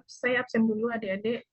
saya absen dulu adik-adik.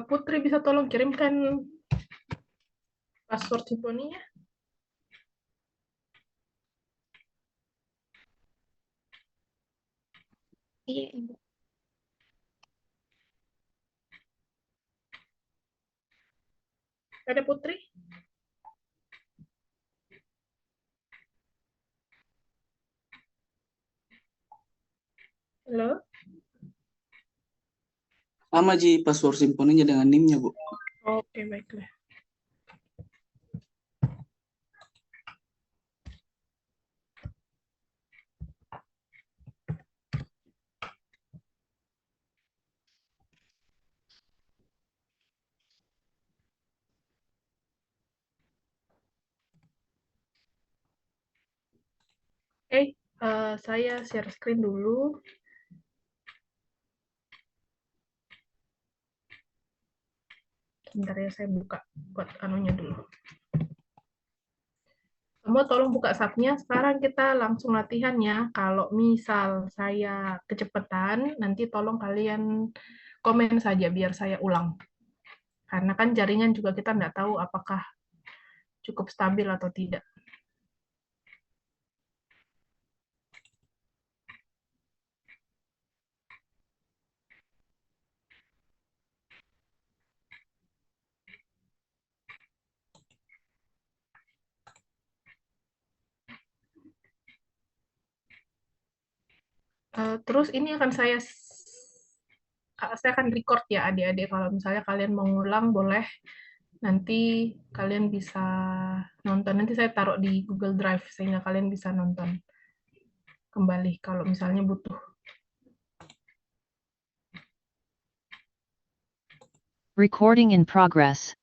Putri bisa tolong kirimkan password Simponinya? Iya, Ibu. Ada Putri? Halo? Sama Ji password simponinya dengan NIM-nya, Bu. Oke, baiklah. Saya share screen dulu. Bentar ya, saya buka buat anunya dulu. Semua tolong buka subnya. Sekarang kita langsung latihannya. Kalau misal saya kecepatan, nanti tolong kalian komen saja biar saya ulang. Karena kan jaringan juga kita nggak tahu apakah cukup stabil atau tidak. Terus ini akan saya akan record ya adik-adik. Kalau misalnya kalian mau ngulang boleh. Nanti kalian bisa nonton. Nanti saya taruh di Google Drive sehingga kalian bisa nonton kembali kalau misalnya butuh. Recording in progress.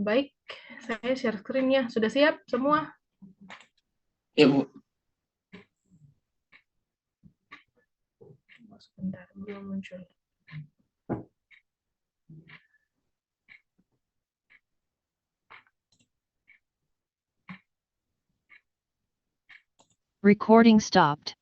Baik, saya share screen ya. Sudah siap semua? Ya, Bu. Sebentar, belum muncul. Recording stopped.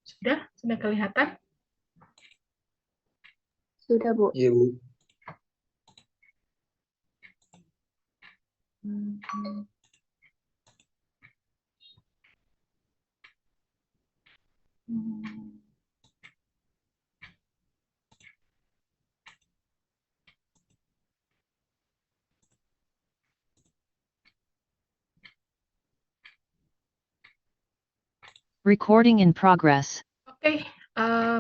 Sudah kelihatan? Sudah, Bu. Iya, Bu. Recording in progress. Oke,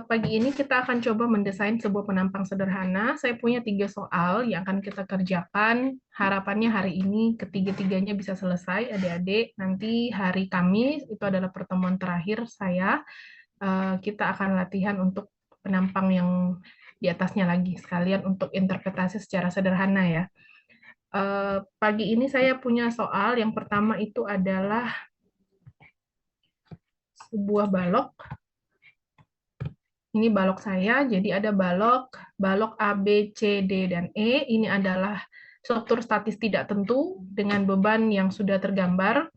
pagi ini kita akan coba mendesain sebuah penampang sederhana. Saya punya 3 soal yang akan kita kerjakan. Harapannya hari ini ketiga-tiganya bisa selesai, adik-adik. Nanti hari Kamis, itu adalah pertemuan terakhir saya. Kita akan latihan untuk penampang yang di atasnya lagi, sekalian untuk interpretasi secara sederhana ya. Pagi ini saya punya soal, yang pertama itu adalah sebuah balok. Ini balok saya, jadi ada balok A, B, C, D, dan E. Ini adalah struktur statis tidak tentu dengan beban yang sudah tergambar.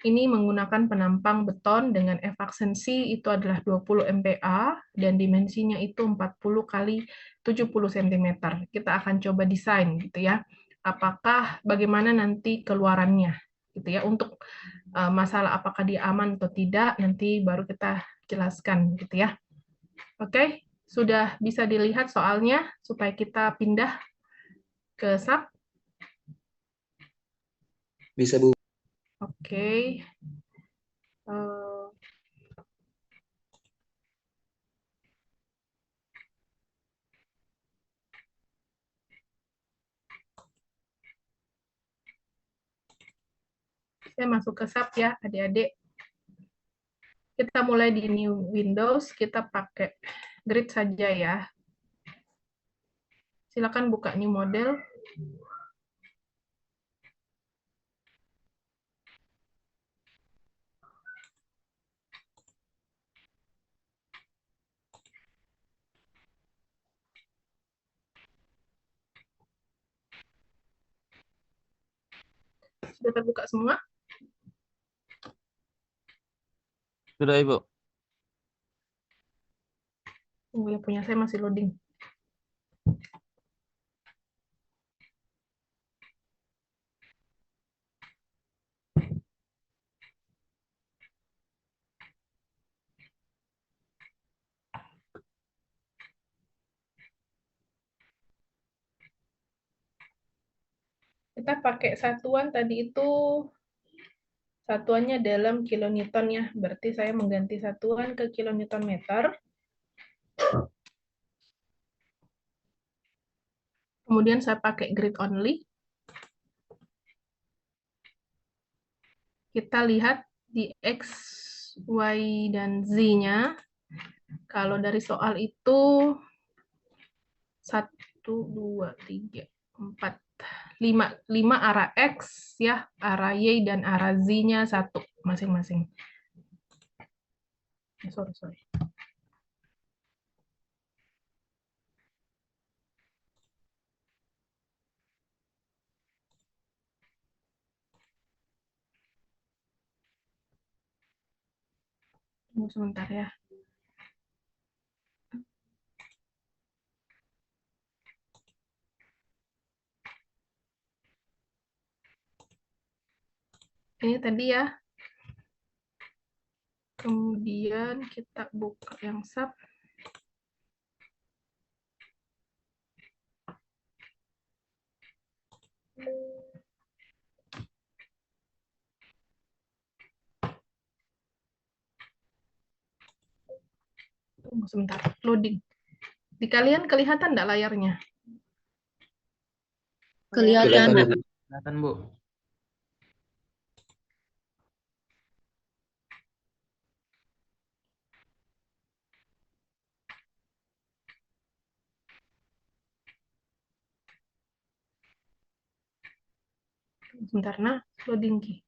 Ini menggunakan penampang beton dengan efaksensi itu adalah 20 MPa dan dimensinya itu 40 kali 70 cm. Kita akan coba desain gitu ya. Apakah bagaimana nanti keluarannya gitu ya, untuk masalah apakah dia aman atau tidak nanti baru kita jelaskan gitu ya. Oke, sudah bisa dilihat soalnya supaya kita pindah ke sub. Bisa, Bu. Oke. Saya masuk ke SAP ya, adik-adik. Kita mulai di new Windows, kita pakai grid saja ya. Silakan buka new model. Sudah terbuka semua? Sudah, Ibu. Tunggu ya, punya saya masih loading. Kita pakai satuan tadi itu, satuannya dalam kilonewton ya. Berarti saya mengganti satuan ke kilonewton meter. Kemudian saya pakai grid only. Kita lihat di X, Y, dan Z-nya. Kalau dari soal itu 1, 2, 3, 4, 5 arah X ya, arah Y dan arah Z-nya 1 masing-masing. Sorry. Tunggu sebentar ya. Ini tadi ya. Kemudian kita buka yang SAP. Tunggu sebentar, loading. Di kalian kelihatan enggak layarnya? Kelihatan, Bu. Kelihatan, Bu. Sebentar, nah, loading Ki.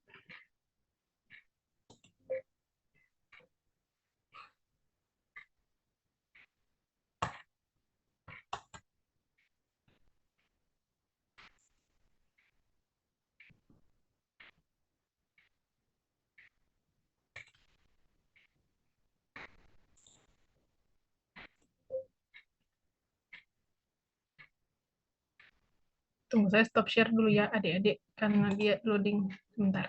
Tunggu, saya stop share dulu ya, adik-adik, karena dia loading. Sebentar.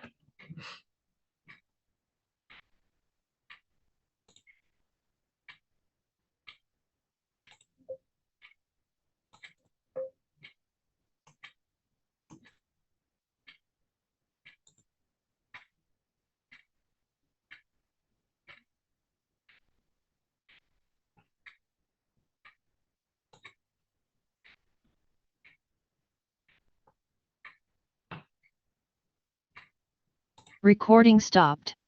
Recording stopped.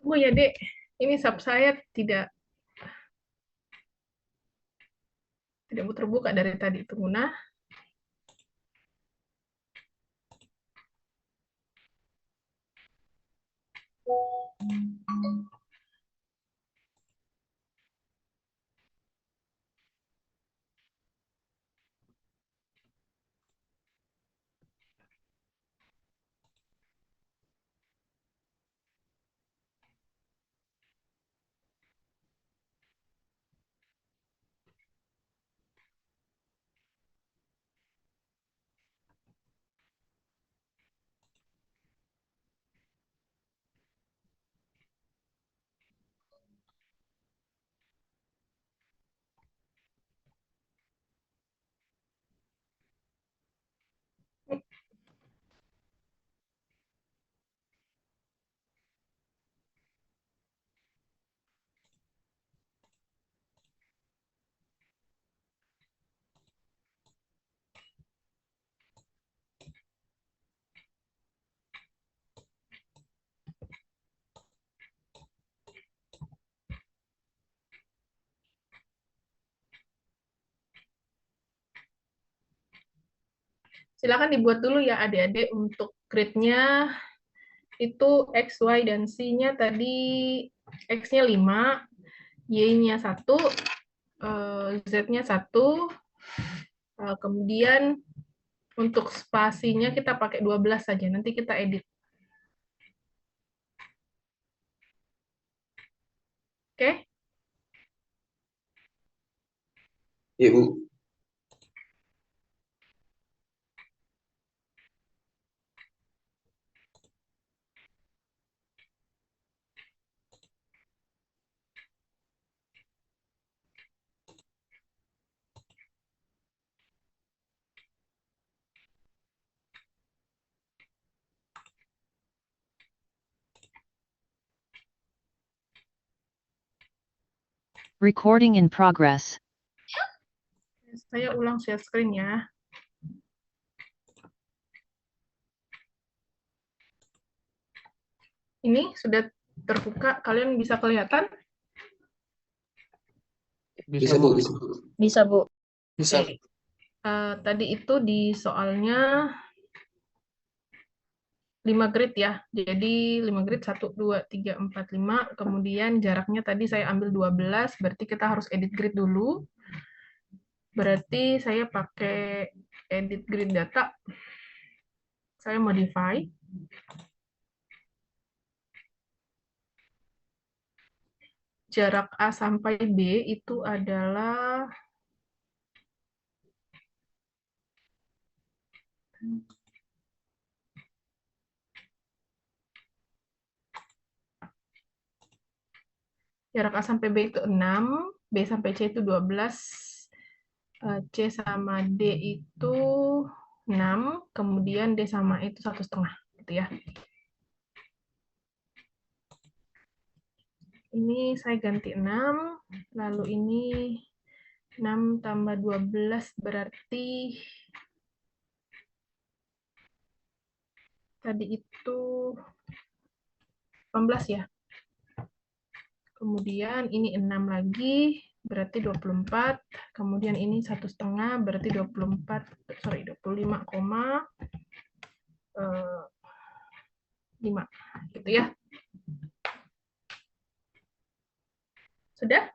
Oh ya, Dek. Ini sub saya tidak terbuka dari tadi. Tunggu nah. Silakan dibuat dulu ya adik-adik untuk grid-nya. Itu X, Y, dan C-nya tadi X-nya 5, Y-nya 1, Z-nya 1, kemudian untuk spasinya kita pakai 12 saja, nanti kita edit. Oke? Ya, Bu. Recording in progress. Saya ulang share screen ya. Ini sudah terbuka, kalian bisa kelihatan? Bisa, Bu. Bisa. Bisa, Bu. Bisa. Oke. Tadi itu di soalnya 5 grid ya. Jadi 5 grid 1, 2, 3, 4, 5. Kemudian jaraknya tadi saya ambil 12, berarti kita harus edit grid dulu. Berarti saya pakai edit grid data. Saya modify. Jarak A sampai B itu adalah jarak A sampai B itu 6, B sampai C itu 12, C sama D itu 6, kemudian D sama E itu 1,5, gitu ya. Ini saya ganti 6, lalu ini 6 tambah 12 berarti tadi itu 18 ya. Kemudian ini 6 lagi, berarti 24. Kemudian ini 1,5 berarti 25,5 gitu ya. Sudah?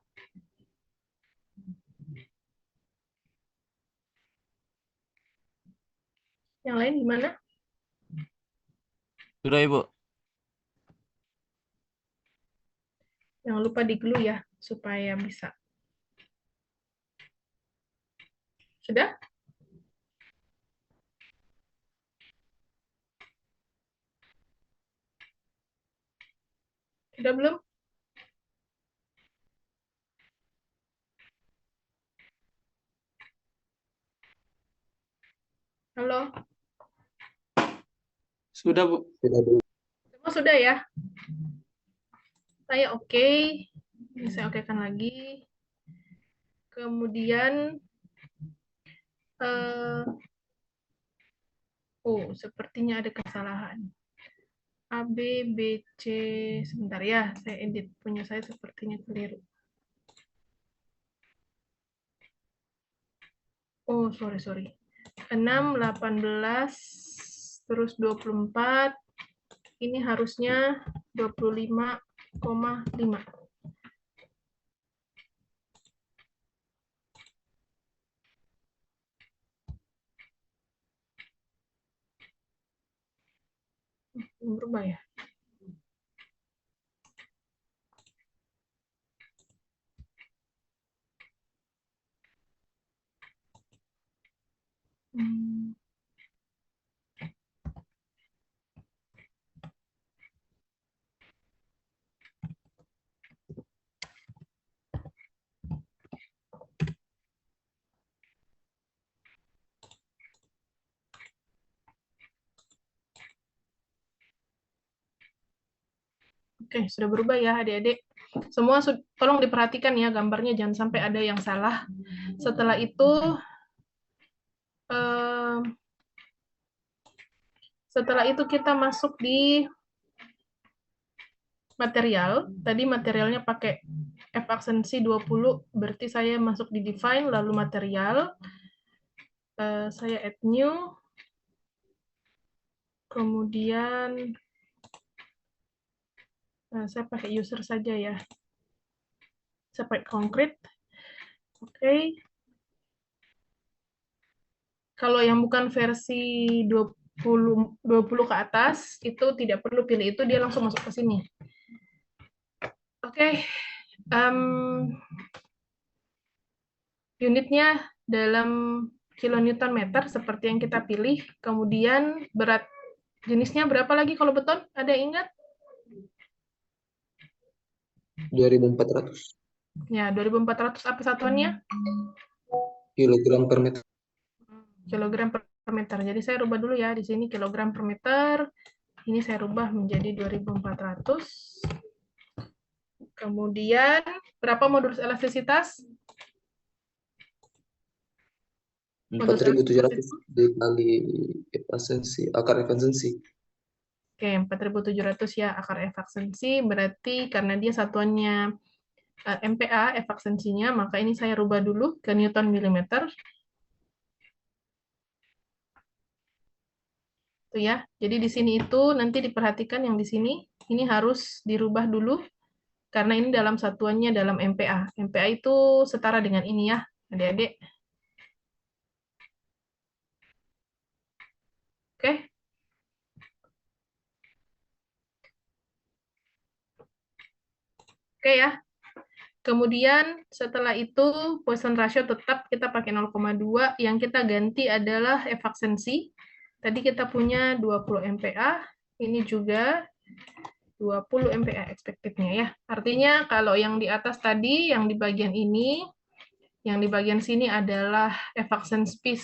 Yang lain gimana? Sudah, Ibu. Jangan lupa di glue ya, supaya bisa. Sudah? Sudah belum? Halo? Sudah, Bu. Sudah, Bu. Semua sudah ya? Saya oke. Ini saya okekan lagi. Kemudian, oh, sepertinya ada kesalahan. AB, BC, sebentar ya, saya edit punya saya sepertinya keliru. Oh, sorry. 6, 18, terus 24, ini harusnya 25,5. Berubah ya? Oke, sudah berubah ya adik-adik. Semua tolong diperhatikan ya gambarnya, jangan sampai ada yang salah. Setelah itu kita masuk di material. Tadi materialnya pakai F aksensi 20, berarti saya masuk di define, lalu material. Saya add new. Kemudian saya pakai user saja ya. Saya pakai concrete. Oke. Kalau yang bukan versi 20 ke atas, itu tidak perlu pilih itu, dia langsung masuk ke sini. Oke. Unitnya dalam kilonewton meter seperti yang kita pilih. Kemudian berat jenisnya berapa lagi kalau beton? Ada yang ingat? 2400 Ya, 2400 apa satuannya? kilogram per meter. Kilogram per meter. Jadi saya rubah dulu ya di sini kilogram per meter. Ini saya rubah menjadi 2400. Kemudian berapa modulus elastisitas? 4700 dikali akar efisiensi. Oke, 4700 ya akar efisiensi, berarti karena dia satuannya MPa efisiensinya, maka ini saya rubah dulu ke Newton milimeter. Tuh ya. Jadi di sini itu nanti diperhatikan yang di sini ini harus dirubah dulu karena ini dalam satuannya dalam MPa. MPa itu setara dengan ini ya, Adik-adik. Oke. Oke ya. Kemudian setelah itu Poisson ratio tetap kita pakai 0,2, yang kita ganti adalah efisiensi. Tadi kita punya 20 MPa, ini juga 20 MPa expected-nya ya. Artinya kalau yang di atas tadi, yang di bagian ini, yang di bagian sini adalah efficiency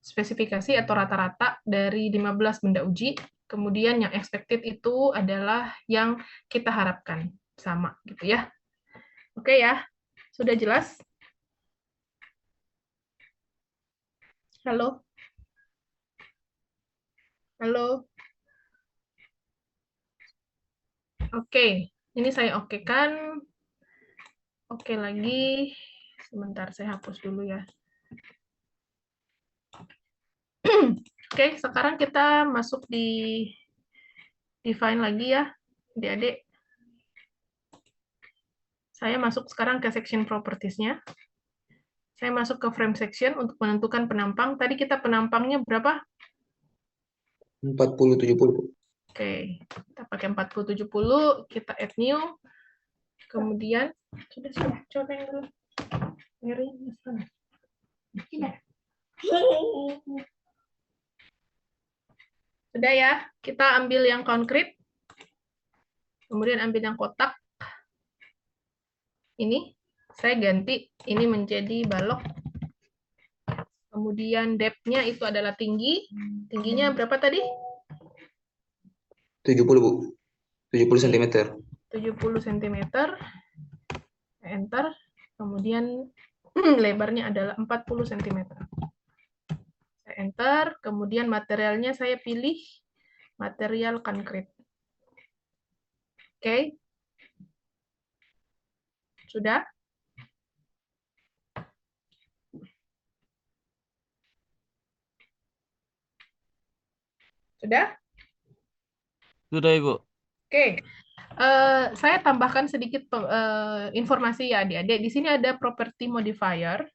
spesifikasi atau rata-rata dari 15 benda uji. Kemudian yang expected itu adalah yang kita harapkan. Sama gitu ya. Oke ya, sudah jelas? Halo? Halo? Oke, ini saya okekan. Oke lagi. Sebentar, saya hapus dulu ya. Oke, sekarang kita masuk di define lagi ya, adik-adik. Saya masuk sekarang ke section properties-nya. Saya masuk ke frame section untuk menentukan penampang. Tadi kita penampangnya berapa? 40-70. Oke, kita pakai 40-70, kita add new. Kemudian, sudah, coba yang dulu. Ngerinya sana. Tidak. Sudah ya, kita ambil yang konkret. Kemudian ambil yang kotak. Ini, saya ganti. Ini menjadi balok. Kemudian depth-nya itu adalah tinggi. Tingginya berapa tadi? 70, Bu. 70 cm. 70 cm. Enter. Kemudian lebarnya adalah 40 cm. Saya enter. Kemudian materialnya saya pilih Material konkret. Oke. Sudah? Sudah? Sudah, Ibu. Oke. Saya tambahkan sedikit informasi ya adik-adik. Di sini ada property modifier.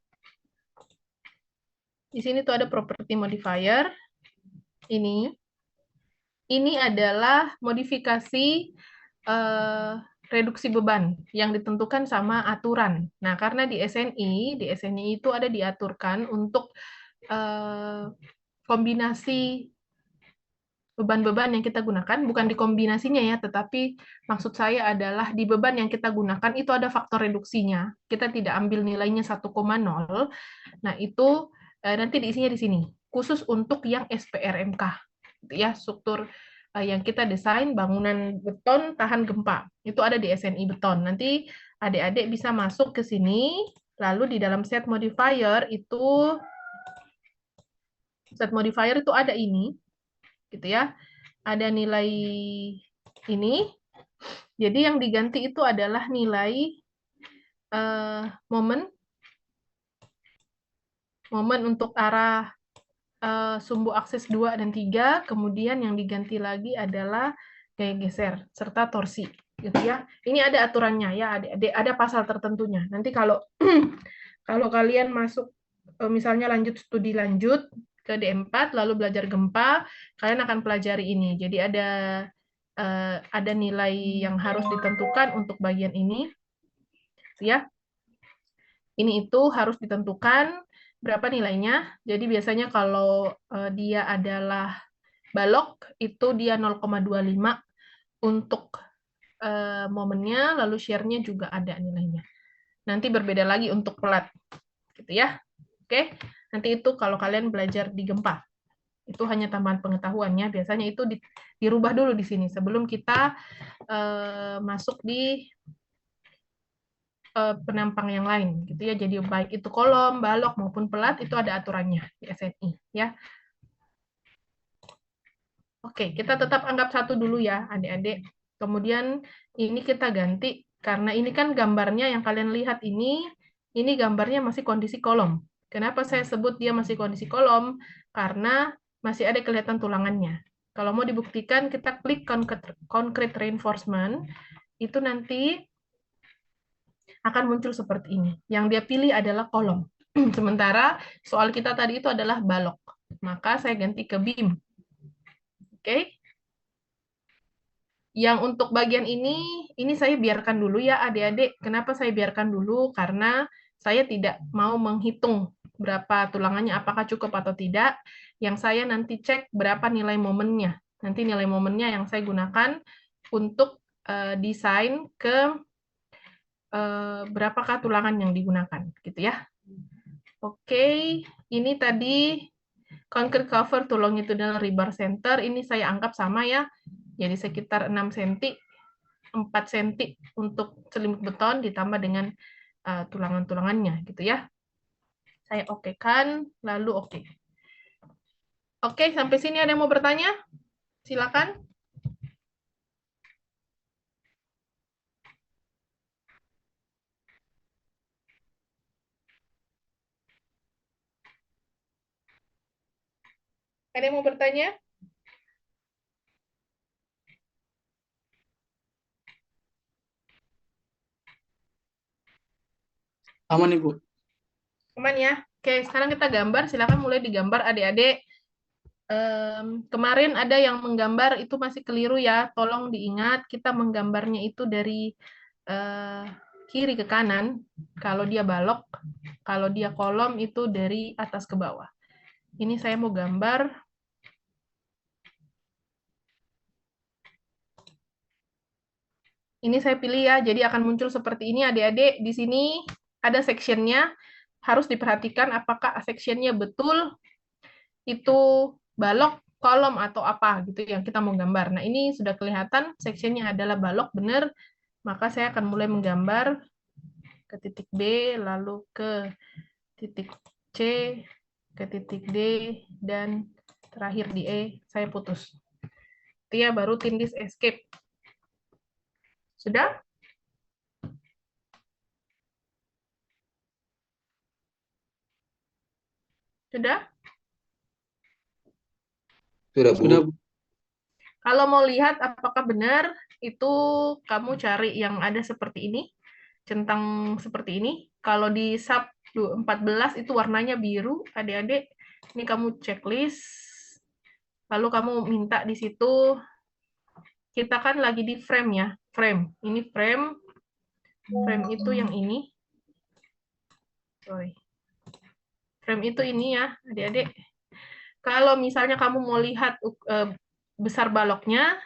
Di sini tuh ada property modifier. Ini adalah modifikasi reduksi beban yang ditentukan sama aturan. Nah, karena di SNI itu ada diaturkan untuk kombinasi beban-beban yang kita gunakan, bukan di kombinasinya ya, tetapi maksud saya adalah di beban yang kita gunakan itu ada faktor reduksinya. Kita tidak ambil nilainya 1,0. Nah, itu nanti diisinya di sini. Khusus untuk yang SPRMK. Gitu ya, struktur yang kita desain bangunan beton tahan gempa. Itu ada di SNI beton. Nanti adik-adik bisa masuk ke sini, lalu di dalam set modifier itu ada ini, gitu ya. Ada nilai ini. Jadi yang diganti itu adalah nilai momen untuk arah sumbu aksis 2 dan 3, kemudian yang diganti lagi adalah gaya geser serta torsi, gitu ya. Ini ada aturannya ya, adik-adik, ada pasal tertentunya. Nanti kalau kalau kalian masuk misalnya lanjut studi lanjut ke D4 lalu belajar gempa, kalian akan pelajari ini. Jadi ada nilai yang harus ditentukan untuk bagian ini, ya. Ini itu harus ditentukan berapa nilainya. Jadi biasanya kalau dia adalah balok, itu dia 0,25 untuk momennya, lalu share-nya juga ada nilainya. Nanti berbeda lagi untuk pelat. Gitu ya. Oke, nanti itu kalau kalian belajar di gempa. Itu hanya tambahan pengetahuannya. Biasanya itu dirubah dulu di sini sebelum kita masuk di penampang yang lain gitu ya. Jadi baik itu kolom, balok maupun pelat itu ada aturannya di SNI ya. Oke, kita tetap anggap 1 dulu ya adik-adik. Kemudian ini kita ganti karena ini kan gambarnya yang kalian lihat ini gambarnya masih kondisi kolom. Kenapa saya sebut dia masih kondisi kolom? Karena masih ada kelihatan tulangannya. Kalau mau dibuktikan kita klik concrete reinforcement, itu nanti akan muncul seperti ini. Yang dia pilih adalah kolom. Sementara soal kita tadi itu adalah balok. Maka saya ganti ke beam. Oke. Yang untuk bagian ini saya biarkan dulu ya adik-adik. Kenapa saya biarkan dulu? Karena saya tidak mau menghitung berapa tulangannya, apakah cukup atau tidak. Yang saya nanti cek berapa nilai momennya. Nanti nilai momennya yang saya gunakan untuk desain ke berapakah tulangan yang digunakan, gitu ya. Oke, ini tadi concrete cover to longitudinal rebar center, ini saya anggap sama ya, jadi sekitar 6 cm, 4 cm untuk selimut beton ditambah dengan tulangan-tulangannya, gitu ya. Saya okekan, lalu oke. Oke, sampai sini ada yang mau bertanya? Silakan. Ada yang mau bertanya? Aman, Ibu. Aman ya? Oke, sekarang kita gambar. Silakan mulai digambar adik-adik. Kemarin ada yang menggambar itu masih keliru ya. Tolong diingat, kita menggambarnya itu dari kiri ke kanan. Kalau dia balok, kalau dia kolom itu dari atas ke bawah. Ini saya mau gambar. Ini saya pilih ya, jadi akan muncul seperti ini adik-adik. Di sini ada sectionnya. Harus diperhatikan apakah sectionnya betul itu balok, kolom, atau apa gitu yang kita mau gambar. Nah, ini sudah kelihatan sectionnya adalah balok, benar. Maka saya akan mulai menggambar ke titik B, lalu ke titik C, ke titik D, dan terakhir di E, saya putus. Dia baru tindis escape. Sudah? Sudah? Sudah, Bu. Sudah, Bu. Kalau mau lihat apakah benar, itu kamu cari yang ada seperti ini, centang seperti ini. Kalau di sub 14 itu warnanya biru, adik-adik. Ini kamu checklist, lalu kamu minta di situ, kita kan lagi di frame ya, frame. Ini frame itu yang ini. Sorry. Frame itu ini ya, adik-adik. Kalau misalnya kamu mau lihat besar baloknya,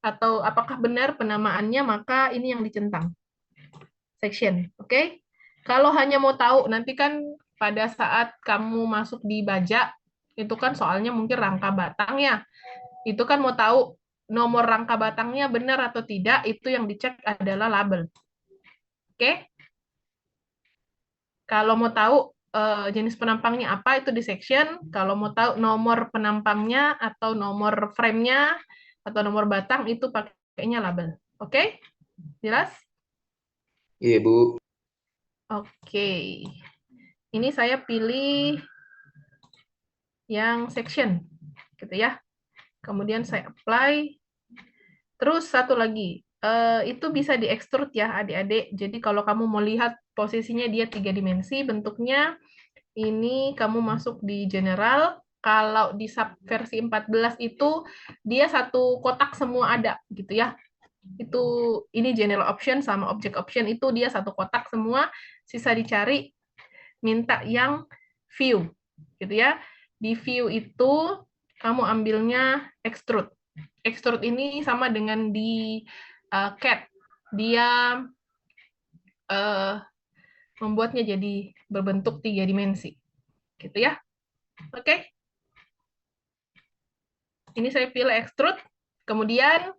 atau apakah benar penamaannya, maka ini yang dicentang. Section, oke? Kalau hanya mau tahu, nanti kan pada saat kamu masuk di bajak, itu kan soalnya mungkin rangka batang ya. Itu kan mau tahu nomor rangka batangnya benar atau tidak, itu yang dicek adalah label. Oke? Kalau mau tahu jenis penampangnya apa, itu di section. Kalau mau tahu nomor penampangnya atau nomor frame-nya atau nomor batang, itu pakainya label. Oke? Jelas? Iya, Bu. Oke. Ini saya pilih yang section, gitu ya. Kemudian saya apply. Terus satu lagi, itu bisa di-extrude ya adik-adik. Jadi kalau kamu mau lihat posisinya dia 3 dimensi, bentuknya ini kamu masuk di general. Kalau di sub versi 14 itu dia satu kotak semua ada, gitu ya. Itu ini general option sama object option itu dia satu kotak semua, sisa dicari, minta yang view, gitu ya. Di view itu kamu ambilnya extrude. Extrude ini sama dengan di CAD. Dia membuatnya jadi berbentuk 3 dimensi. Gitu ya. Oke. Ini saya pilih extrude. Kemudian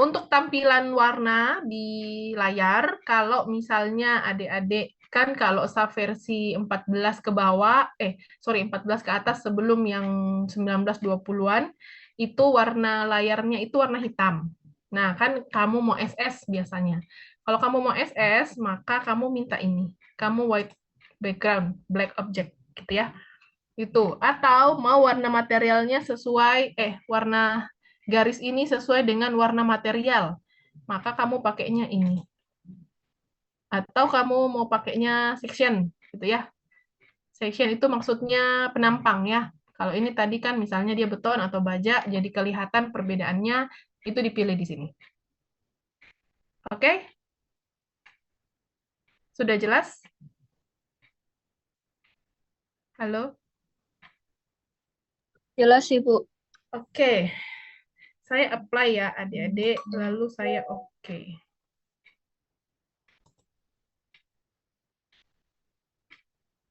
untuk tampilan warna di layar, kalau misalnya adik-adik kan kalau versi 14 ke bawah, 14 ke atas sebelum yang 1920-an, itu warna layarnya itu warna hitam. Nah, kan kamu mau SS biasanya. Kalau kamu mau SS, maka kamu minta ini. Kamu white background, black object, gitu ya. Itu. Atau mau warna materialnya sesuai, warna garis ini sesuai dengan warna material, maka kamu pakainya ini. Atau kamu mau pakainya section, gitu ya. Section itu maksudnya penampang ya. Kalau ini tadi kan misalnya dia beton atau baja, jadi kelihatan perbedaannya, itu dipilih di sini. Oke? Sudah jelas? Halo? Jelas sih, Bu. Oke. Saya apply ya adik-adik, lalu saya oke.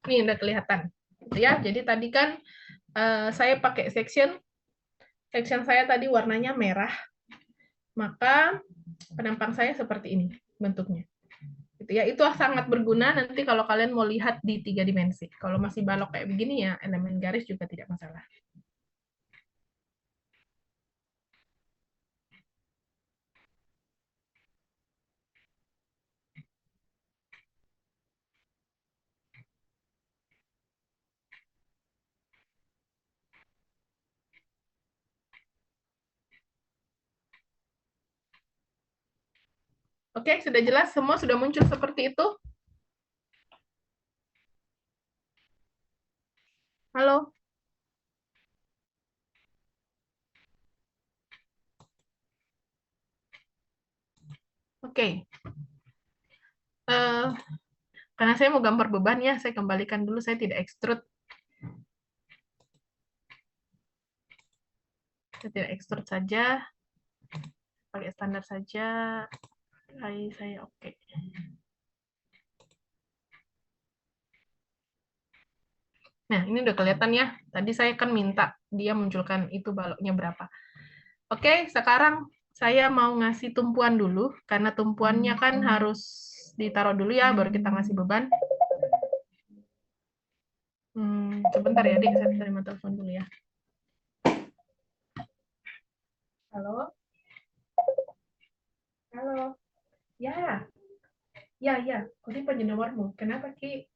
Ini udah kelihatan. Gitu ya. Jadi tadi kan saya pakai section saya tadi warnanya merah, maka penampang saya seperti ini bentuknya. Gitu ya. Itu sangat berguna nanti kalau kalian mau lihat di 3 dimensi. Kalau masih balok kayak begini ya, elemen garis juga tidak masalah. Oke, sudah jelas? Semua sudah muncul seperti itu? Halo? Oke. Karena saya mau gambar beban ya, saya kembalikan dulu, saya tidak extrude. Saya tidak extrude saja. Pakai standar saja. Saya oke. Nah, ini udah kelihatan ya. Tadi saya kan minta dia munculkan itu baloknya berapa. Oke, sekarang saya mau ngasih tumpuan dulu, karena tumpuannya kan harus ditaruh dulu ya, baru kita ngasih beban. Sebentar ya, Dik, saya terima telepon dulu ya. Iya. Kau simpan nomormu. Kenapa, Ki?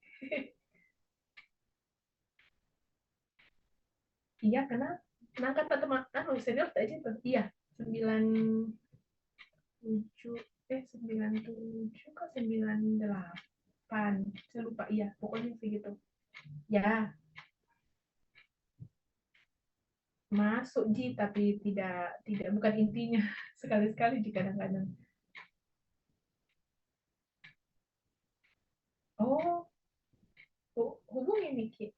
Iya, karena nangkat teman senior aja tuh. Iya, 97 97 ke 98. Saya lupa, iya, pokoknya segitu. Ya, masuk Ji, tapi tidak bukan intinya. Sekali-sekali Ji kadang-kadang. Oh, hubungi Miki.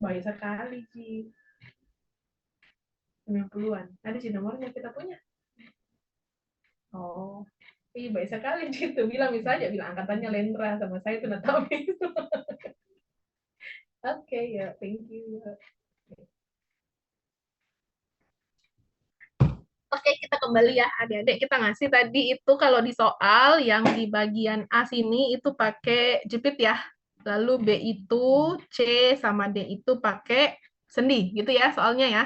Baik sekali Ji. 90-an. Ada sih nomornya kita punya. Oh, iya baik sekali gitu. Bilang saja, bilang angkatannya Lendra sama saya itu Natawi. Oke, ya, thank you. Ya. Oke, kita kembali ya adik-adik. Kita ngasih tadi itu kalau di soal yang di bagian A sini itu pakai jepit ya. Lalu B itu, C sama D itu pakai sendi gitu ya soalnya ya.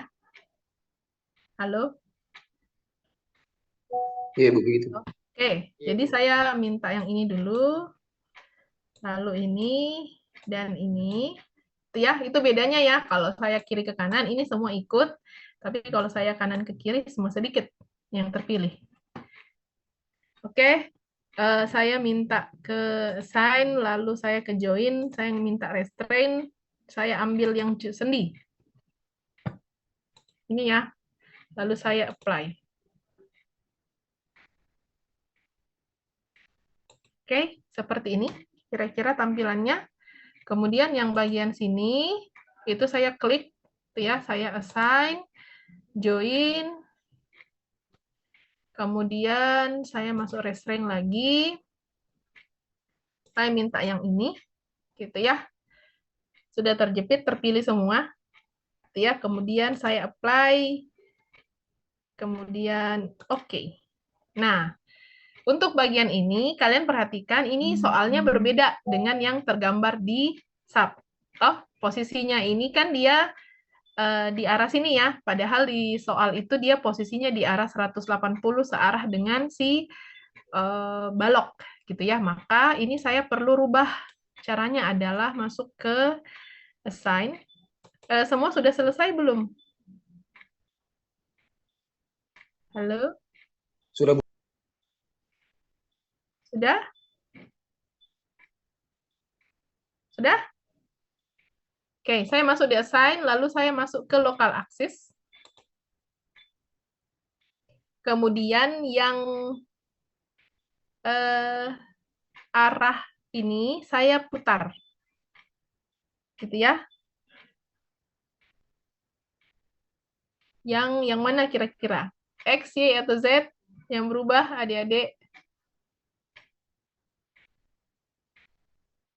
Halo? Iya, Bu, begitu. Oke, jadi saya minta yang ini dulu. Lalu ini dan ini. Ya, itu bedanya ya. Kalau saya kiri ke kanan, ini semua ikut. Tapi kalau saya kanan ke kiri, semua sedikit yang terpilih. Oke, saya minta ke assign, lalu saya ke join, saya minta restrain, saya ambil yang sendi. Ini ya, lalu saya apply. Oke, seperti ini kira-kira tampilannya. Kemudian yang bagian sini, itu saya klik, ya, saya assign, join, kemudian saya masuk restrain lagi, saya minta yang ini, gitu ya. Sudah terjepit, terpilih semua, gitu ya. Kemudian saya apply, kemudian oke. Nah, untuk bagian ini, kalian perhatikan ini soalnya berbeda dengan yang tergambar di sub. Oh, posisinya ini kan dia di arah sini ya, padahal di soal itu dia posisinya di arah 180 searah dengan si balok gitu ya. Maka ini saya perlu rubah. Caranya adalah masuk ke assign. Semua sudah selesai belum? Halo? Sudah, Bu. Sudah? Sudah? Oke, saya masuk di assign, lalu saya masuk ke local axis. Kemudian yang arah ini saya putar. Gitu ya. Yang mana kira-kira? X, Y, atau Z yang berubah, adik-adik?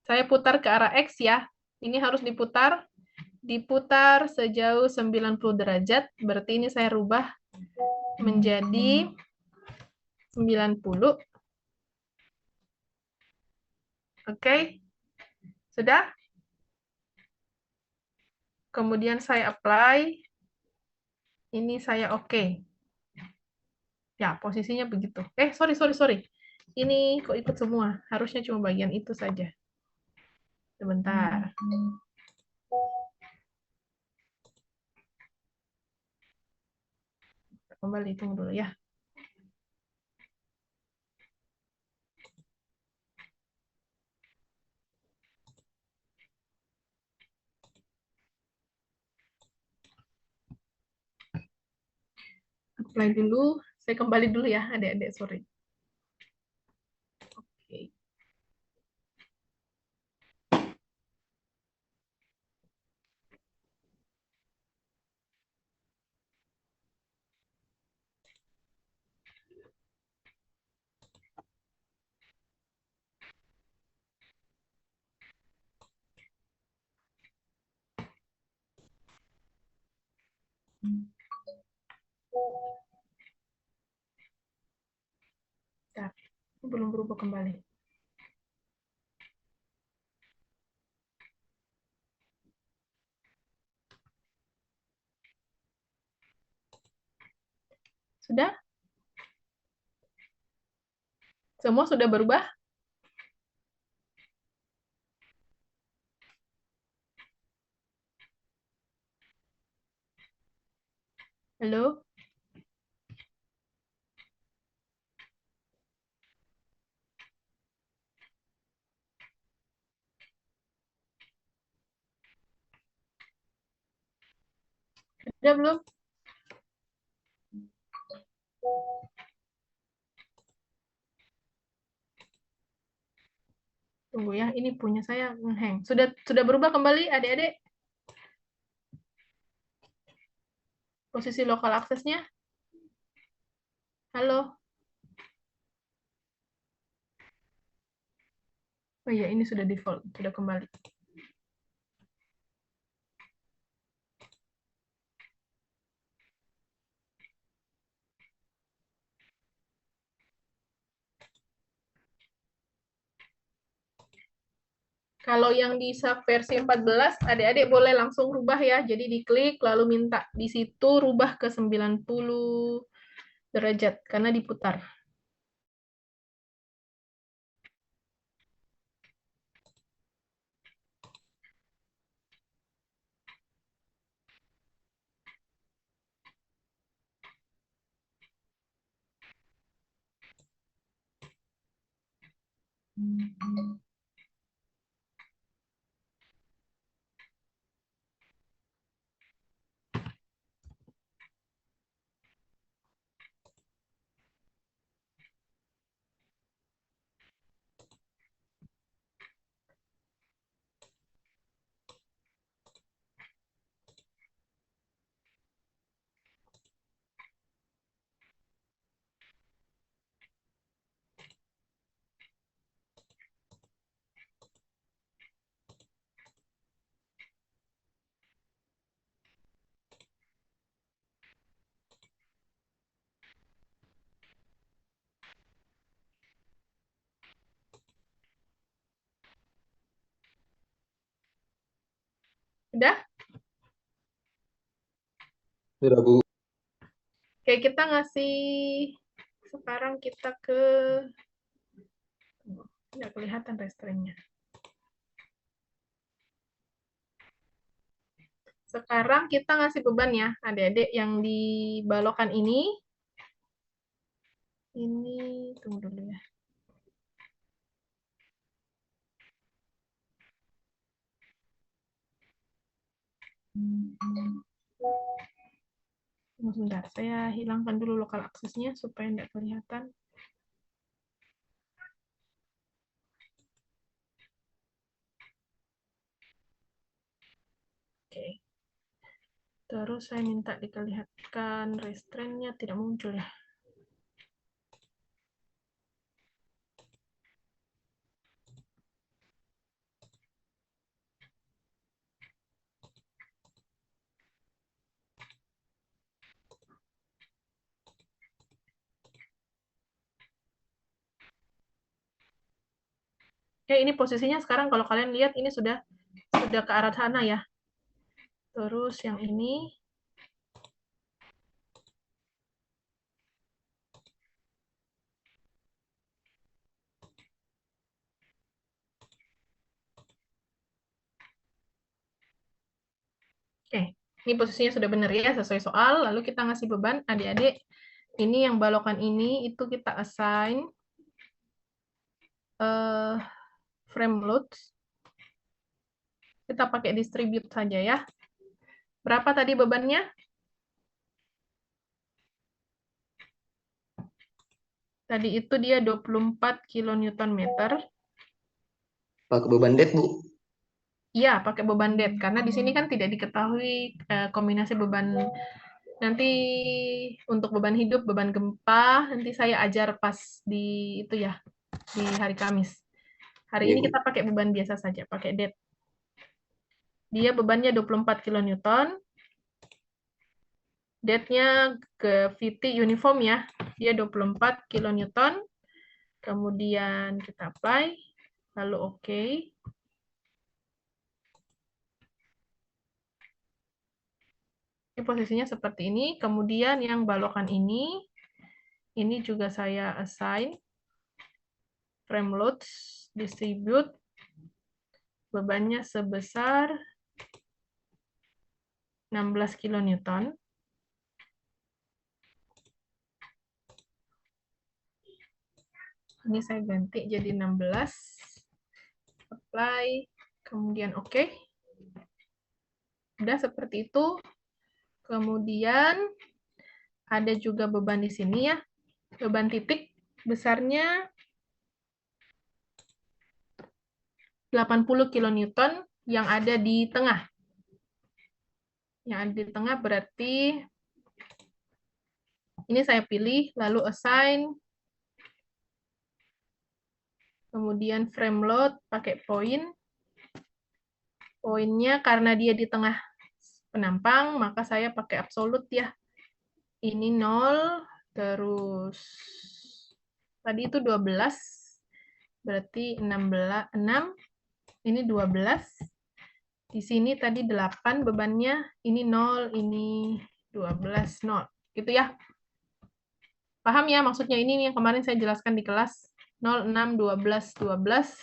Saya putar ke arah X ya. Ini harus diputar. Diputar sejauh 90 derajat. Berarti ini saya rubah menjadi 90. Oke. Sudah? Kemudian saya apply. Ini saya oke. Ya, posisinya begitu. Sorry. Ini kok ikut semua. Harusnya cuma bagian itu saja. Sebentar. Kembali, tunggu dulu ya. Apply dulu. Saya kembali dulu ya, adik-adik. Sorry. Oke. Bentar. Belum berubah kembali. Sudah? Semua sudah berubah? Halo? Ada belum? Tunggu ya, ini punya saya ngehang. Sudah berubah kembali, adik-adik? Posisi lokal aksesnya? Halo? Oh iya, ini sudah default, sudah kembali. Kalau yang di sub versi 14, adik-adik boleh langsung rubah ya. Jadi diklik, lalu minta di situ rubah ke 90 derajat, karena diputar. Udah? Sudah, Bu. Oke, kita ngasih, sekarang kita ke, nggak kelihatan restrainnya. Sekarang kita ngasih beban ya, adik-adik yang di balokan ini. Ini, tunggu dulu ya. Tunggu sebentar, saya hilangkan dulu lokal aksesnya supaya tidak kelihatan. Oke. Terus saya minta diperlihatkan restrainnya tidak muncul ya. Oke, ini posisinya sekarang kalau kalian lihat ini sudah ke arah sana ya. Terus yang ini, oke, ini posisinya sudah benar ya sesuai soal. Lalu kita ngasih beban adik-adik. Ini yang balokan ini itu kita assign frame loads. Kita pakai distribute saja ya. Berapa tadi bebannya? Tadi itu dia 24 kilonewton meter. Pakai beban dead, Bu. Iya, pakai beban dead. Karena di sini kan tidak diketahui kombinasi beban. Nanti untuk beban hidup, beban gempa, nanti saya ajar pas di itu ya, di hari Kamis. Hari Iya, ini Bu. kita pakai beban biasa saja, pakai dead. Dia bebannya 24 kilonewton. Dead-nya ke VT uniform ya. Dia 24 kilonewton. Kemudian kita apply, lalu oke. Ini posisinya seperti ini. Kemudian yang balokan ini juga saya assign frame loads, distribute, bebannya sebesar 16 kilonewton. Ini saya ganti jadi 16. Apply, kemudian oke. Udah seperti itu. Kemudian ada juga beban di sini ya. Beban titik besarnya 80 kilonewton yang ada di tengah. Yang ada di tengah berarti ini saya pilih, lalu assign, kemudian frame load pakai poin. Poinnya karena dia di tengah penampang, maka saya pakai absolute ya. Ini 0, terus tadi itu 12, berarti 16, 6, ini 12. Di sini tadi 8 bebannya, ini 0, ini 12, 0. Gitu ya. Paham ya maksudnya ini yang kemarin saya jelaskan di kelas 0, 6, 12, 12.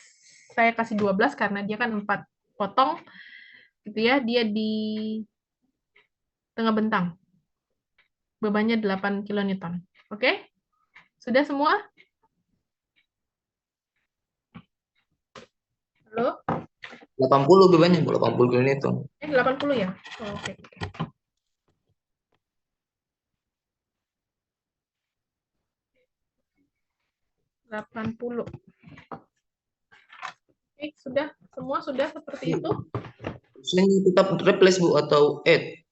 Saya kasih 12 karena dia kan 4 potong. Gitu ya, dia di tengah bentang. Bebannya 8 kilonewton. Oke? Sudah semua? Halo? 80 bebannya, Bu. 80 kilonewton. 80 ya? Oh, oke. Oke. 80. Oke, sudah. Semua sudah seperti itu. Ini tetap replace, Bu, atau add?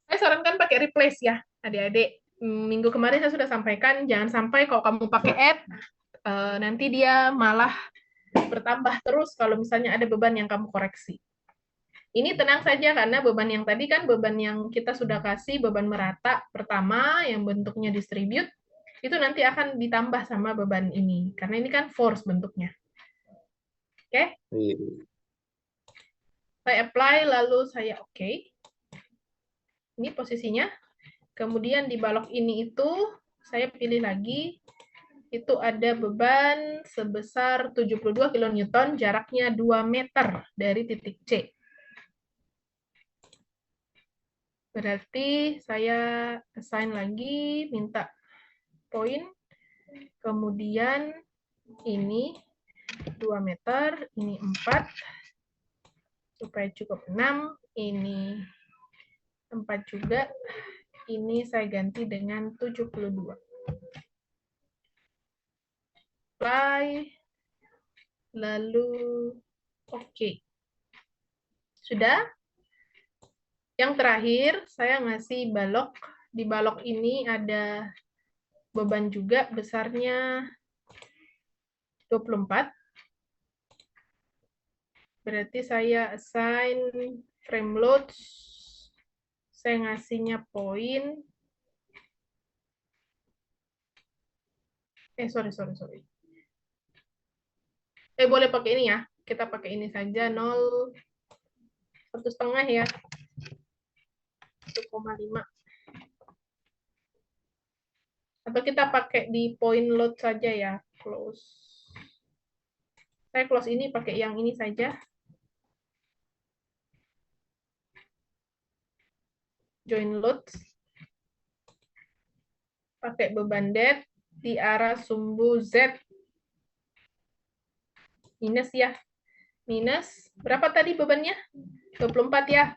Saya sarankan pakai replace ya, adik-adik. Minggu kemarin saya sudah sampaikan, jangan sampai kalau kamu pakai add, nanti dia malah bertambah terus kalau misalnya ada beban yang kamu koreksi. Ini tenang saja karena beban yang tadi kan beban yang kita sudah kasih, beban merata pertama yang bentuknya distribute, itu nanti akan ditambah sama beban ini. Karena ini kan force bentuknya. Oke? Iya. Saya apply, lalu saya oke. Ini posisinya. Kemudian di balok ini itu, saya pilih lagi, itu ada beban sebesar 72 kilonewton, jaraknya 2 meter dari titik C. Berarti saya assign lagi, minta poin, kemudian ini 2 meter, ini 4, supaya cukup 6, ini 4 juga, ini saya ganti dengan 72. Apply, lalu oke. Sudah? Yang terakhir, saya ngasih balok. Di balok ini ada beban juga, besarnya 24. Berarti saya assign frame load, saya ngasihnya poin. Sorry. Boleh pakai ini ya. Kita pakai ini saja, 0, 1,5 ya. 1,5. Atau kita pakai di point load saja ya, close. Saya close ini pakai yang ini saja. Join load. Pakai beban dead di arah sumbu Z. Minus ya. Minus. Berapa tadi bebannya? 24 ya.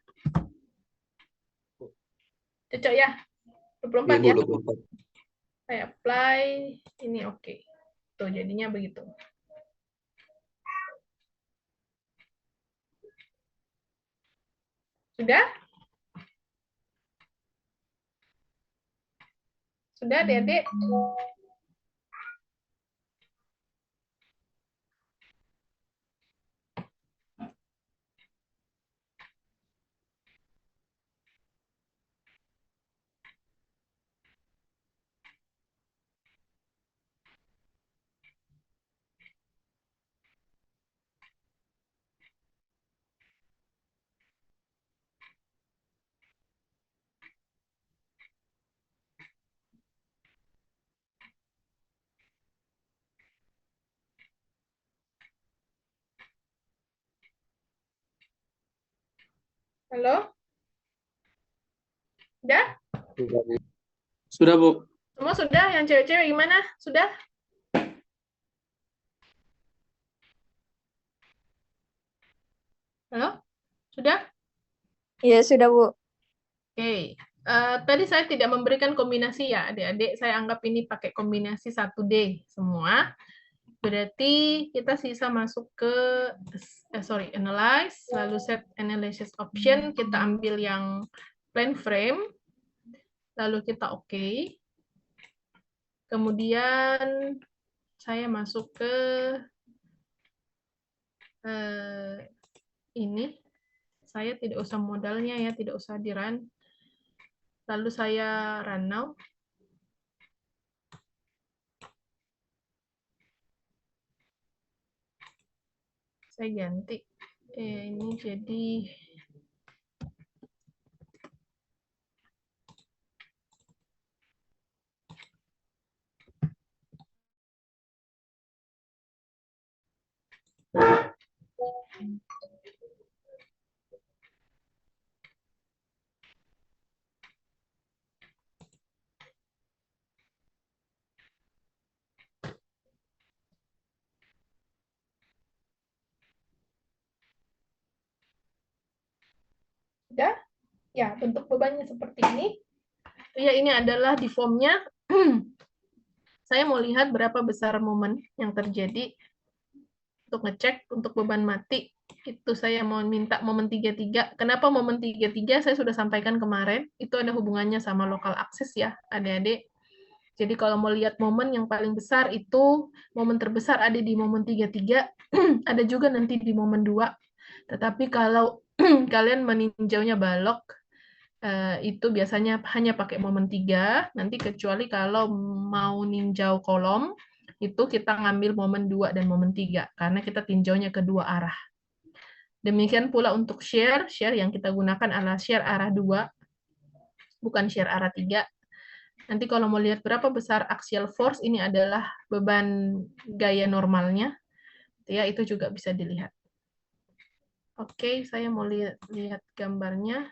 Cocok ya? 24 ya? 24. Saya apply. Ini oke. Tuh, jadinya begitu. Sudah? Sudah, adik-adik? Halo? Sudah? Sudah, Bu. Semua sudah? Yang cewek-cewek gimana? Sudah? Halo? Sudah? Iya, sudah, Bu. Oke. Tadi saya tidak memberikan kombinasi ya, adik-adik. Saya anggap ini pakai kombinasi 1D semua. Berarti kita sisa masuk ke analyze, lalu set analysis option, kita ambil yang plan frame, lalu kita oke. Kemudian saya masuk ke ini. Saya tidak usah modalnya ya, tidak usah di run. Lalu saya run now. Saya ganti. Ini jadi udah. Ya, bentuk bebannya seperti ini. Ya, ini adalah di formnya. Saya mau lihat berapa besar momen yang terjadi untuk ngecek untuk beban mati. Itu saya mau minta momen 33. Kenapa momen 33? Saya sudah sampaikan kemarin. Itu ada hubungannya sama local axis ya, adik-adik. Jadi kalau mau lihat momen yang paling besar itu, momen terbesar ada di momen 33, ada juga nanti di momen 2. Tetapi kalau kalian meninjaunya balok, itu biasanya hanya pakai momen 3, nanti kecuali kalau mau ninjau kolom, itu kita ngambil momen 2 dan momen 3, karena kita tinjaunya kedua arah. Demikian pula untuk share yang kita gunakan adalah share arah 2, bukan share arah 3. Nanti kalau mau lihat berapa besar axial force, ini adalah beban gaya normalnya, ya itu juga bisa dilihat. Oke, saya mau lihat gambarnya.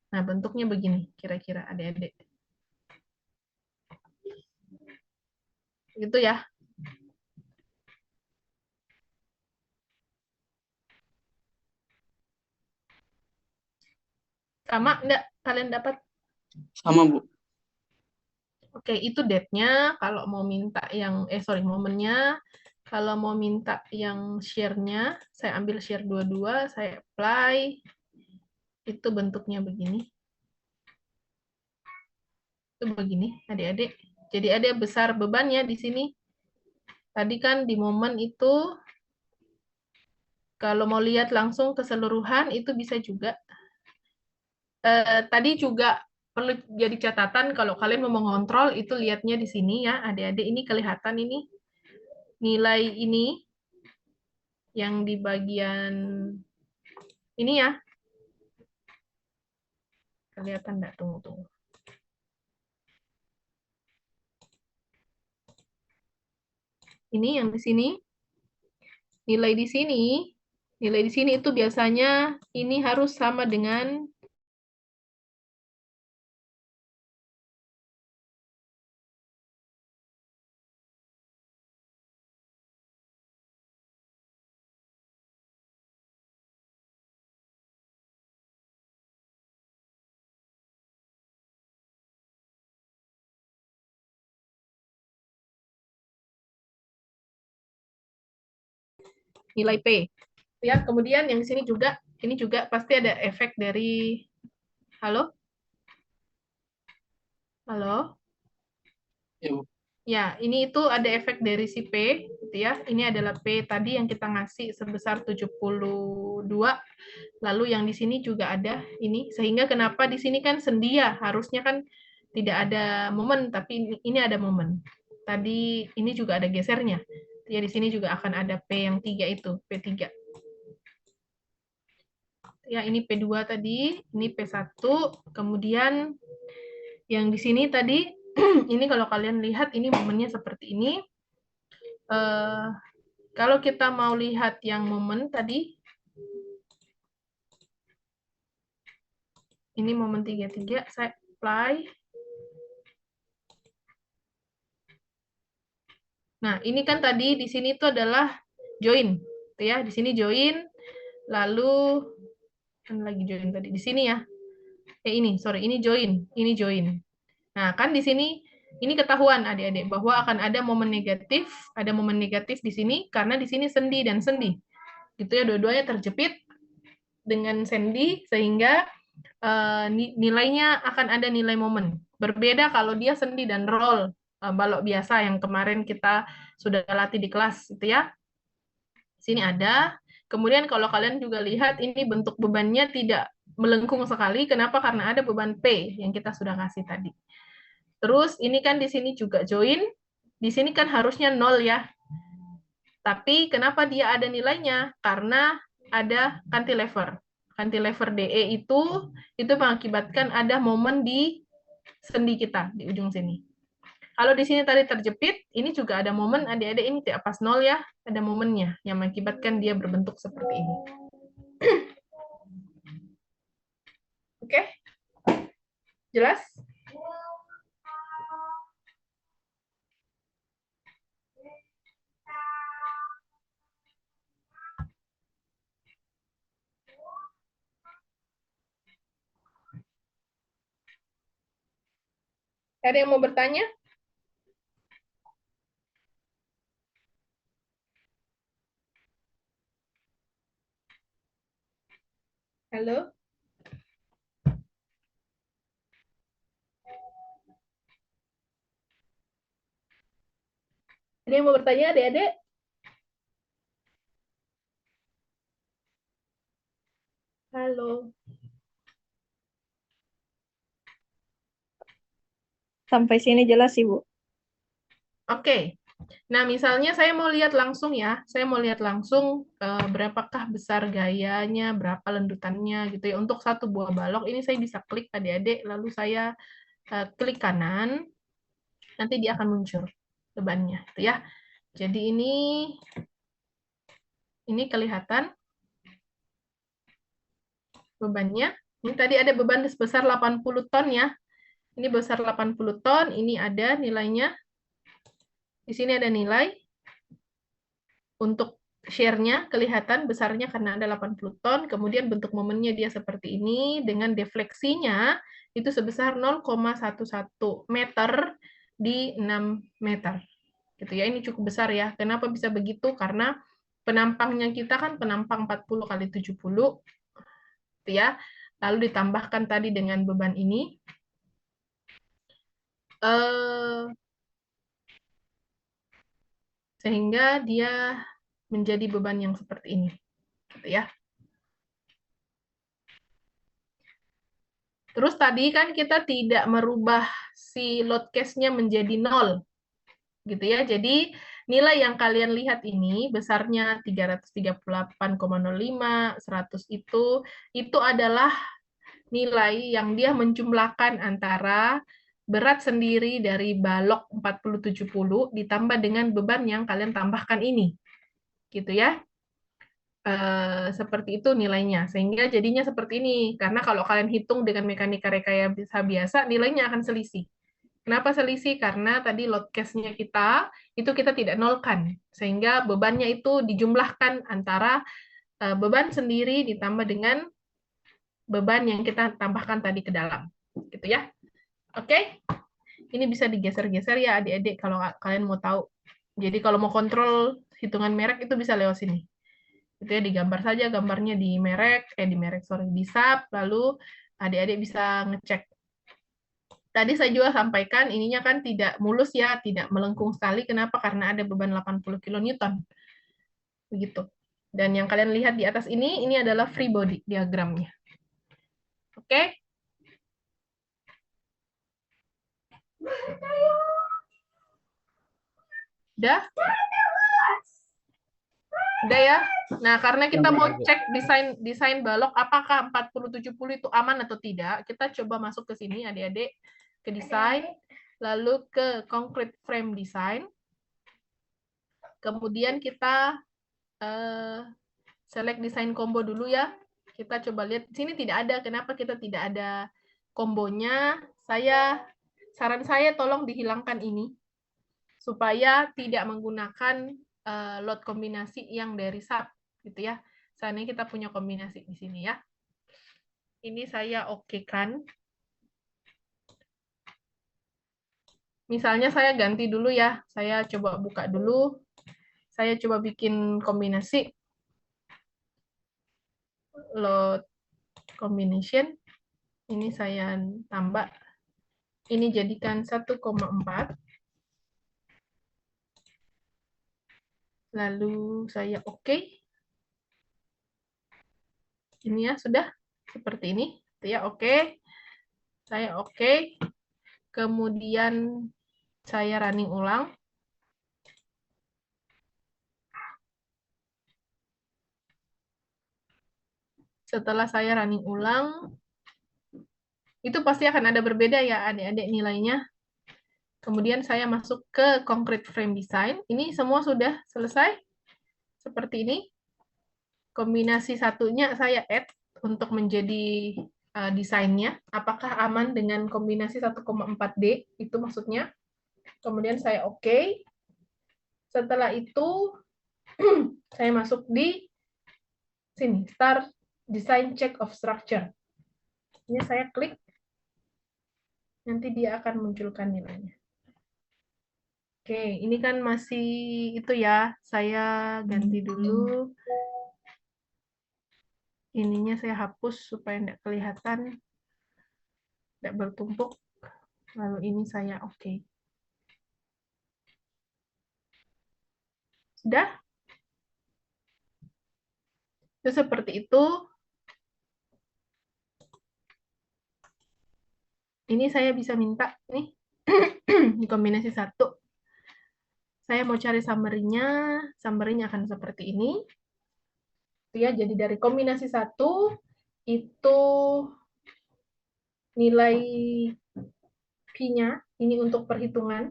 Nah, bentuknya begini, kira-kira adik-adik. Gitu ya. Sama enggak kalian dapat? Sama, Bu. Oke, itu date-nya. Kalau mau minta yang, momennya. Kalau mau minta yang share-nya, saya ambil share 22, saya apply. Itu bentuknya begini. Itu begini, adik-adik. Jadi ada besar bebannya di sini. Tadi kan di momen itu, kalau mau lihat langsung keseluruhan, itu bisa juga. Tadi juga perlu jadi catatan kalau kalian mau mengontrol, itu lihatnya di sini ya, adik-adik. Ini kelihatan ini, nilai ini, yang di bagian ini ya. Kelihatan enggak? Tunggu. Ini yang di sini. Nilai di sini itu biasanya ini harus sama dengan nilai P. Ya, kemudian yang di sini juga, ini juga pasti ada efek dari, halo? Halo? Ya, Bu. Ya, ini itu ada efek dari si P, gitu ya. Ini adalah P tadi yang kita ngasih sebesar 72, lalu yang di sini juga ada ini. Sehingga kenapa di sini kan sendia, harusnya kan tidak ada momen, tapi ini ada momen. Tadi ini juga ada gesernya. Ya, di sini juga akan ada P yang 3 itu, P3. Ya, ini P2 tadi, ini P1, kemudian yang di sini tadi, ini kalau kalian lihat, ini momennya seperti ini. Kalau kita mau lihat yang momen tadi, ini momen 33, saya apply. Nah, ini kan tadi di sini itu adalah join, gitu ya. Di sini join, lalu kan lagi join tadi di sini ya. Ini, sorry, ini join. Nah, kan di sini ini ketahuan adik-adik bahwa akan ada momen negatif di sini karena di sini sendi dan sendi. Gitu ya, dua-duanya terjepit dengan sendi sehingga nilainya akan ada nilai momen. Berbeda kalau dia sendi dan roll, balok biasa yang kemarin kita sudah latih di kelas gitu ya. Sini ada. Kemudian kalau kalian juga lihat ini bentuk bebannya tidak melengkung sekali. Kenapa? Karena ada beban P yang kita sudah kasih tadi. Terus ini kan di sini juga join. Di sini kan harusnya 0 ya. Tapi kenapa dia ada nilainya? Karena ada cantilever. Cantilever DE itu mengakibatkan ada momen di sendi kita di ujung sini. Kalau di sini tadi terjepit, ini juga ada momen adik-adik ini tidak pas 0 ya, ada momennya yang mengakibatkan dia berbentuk seperti ini. Oke? Jelas? Ada yang mau bertanya? Halo? Ada yang mau bertanya, adik-adik? Halo? Sampai sini jelas sih, Bu. Oke. Nah, misalnya saya mau lihat langsung ya. Saya mau lihat langsung berapakah besar gayanya, berapa lendutannya gitu ya. Untuk satu buah balok ini saya bisa klik adik-adik, lalu saya klik kanan, nanti dia akan muncul bebannya gitu ya. Jadi ini kelihatan bebannya. Ini tadi ada beban sebesar 80 ton ya. Ini besar 80 ton, ini ada nilainya. Di sini ada nilai. Untuk share-nya kelihatan besarnya karena ada 80 ton, kemudian bentuk momennya dia seperti ini, dengan defleksinya itu sebesar 0,11 meter di 6 meter. Gitu ya, ini cukup besar ya. Kenapa bisa begitu? Karena penampangnya kita kan penampang 40 kali 70, gitu ya. Lalu ditambahkan tadi dengan beban ini. Sehingga dia menjadi beban yang seperti ini. Gitu ya. Terus tadi kan kita tidak merubah si load case-nya menjadi 0. Gitu ya. Jadi nilai yang kalian lihat ini besarnya 338,05, 100 itu adalah nilai yang dia menjumlahkan antara berat sendiri dari balok 4070 ditambah dengan beban yang kalian tambahkan ini. Gitu ya. Seperti itu nilainya, sehingga jadinya seperti ini. Karena kalau kalian hitung dengan mekanika rekayasa biasa, nilainya akan selisih. Kenapa selisih? Karena tadi load case-nya kita, itu kita tidak nolkan. Sehingga bebannya itu dijumlahkan antara beban sendiri ditambah dengan beban yang kita tambahkan tadi ke dalam. Gitu ya. Oke? Ini bisa digeser-geser ya adik-adik kalau kalian mau tahu. Jadi kalau mau kontrol hitungan merek itu bisa lewat sini. Itu ya, digambar saja gambarnya di di SAP, lalu adik-adik bisa ngecek. Tadi saya juga sampaikan ininya kan tidak mulus ya, tidak melengkung sekali. Kenapa? Karena ada beban 80 kN. Begitu. Dan yang kalian lihat di atas ini adalah free body diagramnya. Oke? Udah? Udah ya? Nah, karena kita mau cek desain balok apakah 4070 itu aman atau tidak, kita coba masuk ke sini adik-adik, ke desain, lalu ke concrete frame design. Kemudian kita select desain combo dulu ya. Kita coba lihat sini tidak ada. Kenapa kita tidak ada kombonya? Saran saya tolong dihilangkan ini supaya tidak menggunakan load kombinasi yang dari sub gitu ya. Seandainya kita punya kombinasi di sini ya. Ini saya okekan. Misalnya saya ganti dulu ya. Saya coba buka dulu. Saya coba bikin kombinasi load combination. Ini saya tambah. Ini jadikan 1,4. Lalu saya oke. Ini ya sudah seperti ini. Ya oke. Saya oke. Kemudian saya running ulang. Setelah saya running ulang, itu pasti akan ada berbeda ya adik-adik nilainya. Kemudian saya masuk ke concrete frame design. Ini semua sudah selesai. Seperti ini. Kombinasi satunya saya add untuk menjadi desainnya. Apakah aman dengan kombinasi 1,4D? Itu maksudnya. Kemudian saya oke. Setelah itu, saya masuk di sini, Start Design Check of Structure. Ini saya klik. Nanti dia akan munculkan nilainya. Oke, ini kan masih itu ya. Saya ganti dulu. Ininya saya hapus supaya tidak kelihatan. Tidak bertumpuk. Lalu ini saya oke. Sudah? Itu seperti itu. Ini saya bisa minta nih di kombinasi 1. Saya mau cari summary-nya. Summary-nya akan seperti ini. Ya, jadi dari kombinasi 1 itu nilai V-nya ini untuk perhitungan.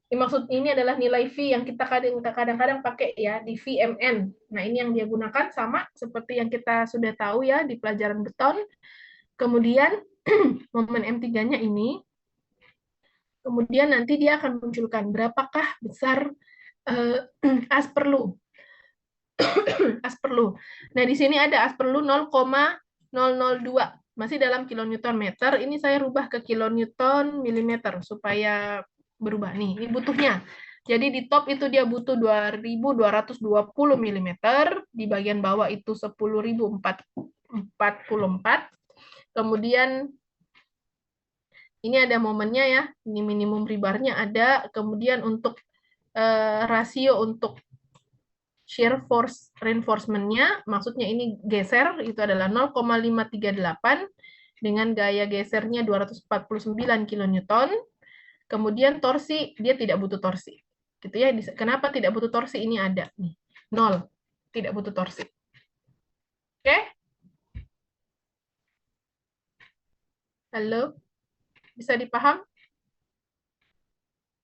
Maksud ini adalah nilai V yang kita kadang-kadang pakai ya di VMN. Nah, ini yang dia gunakan sama seperti yang kita sudah tahu ya di pelajaran beton. Kemudian momen M3-nya ini. Kemudian nanti dia akan munculkan berapakah besar as perlu. As perlu. Nah, di sini ada as perlu 0,002. Masih dalam kilonewton meter. Ini saya rubah ke kilonewton milimeter supaya berubah nih. Ini butuhnya. Jadi di top itu dia butuh 2220 mm, di bagian bawah itu 10.044. Kemudian ini ada momennya ya. Ini minimum rebarnya ada. Kemudian untuk rasio untuk shear force reinforcement-nya, maksudnya ini geser, itu adalah 0,538 dengan gaya gesernya 249 kN. Kemudian torsi, dia tidak butuh torsi. Gitu ya. Kenapa tidak butuh torsi? Ini ada nih. 0. Tidak butuh torsi. Oke? Halo? Bisa dipaham?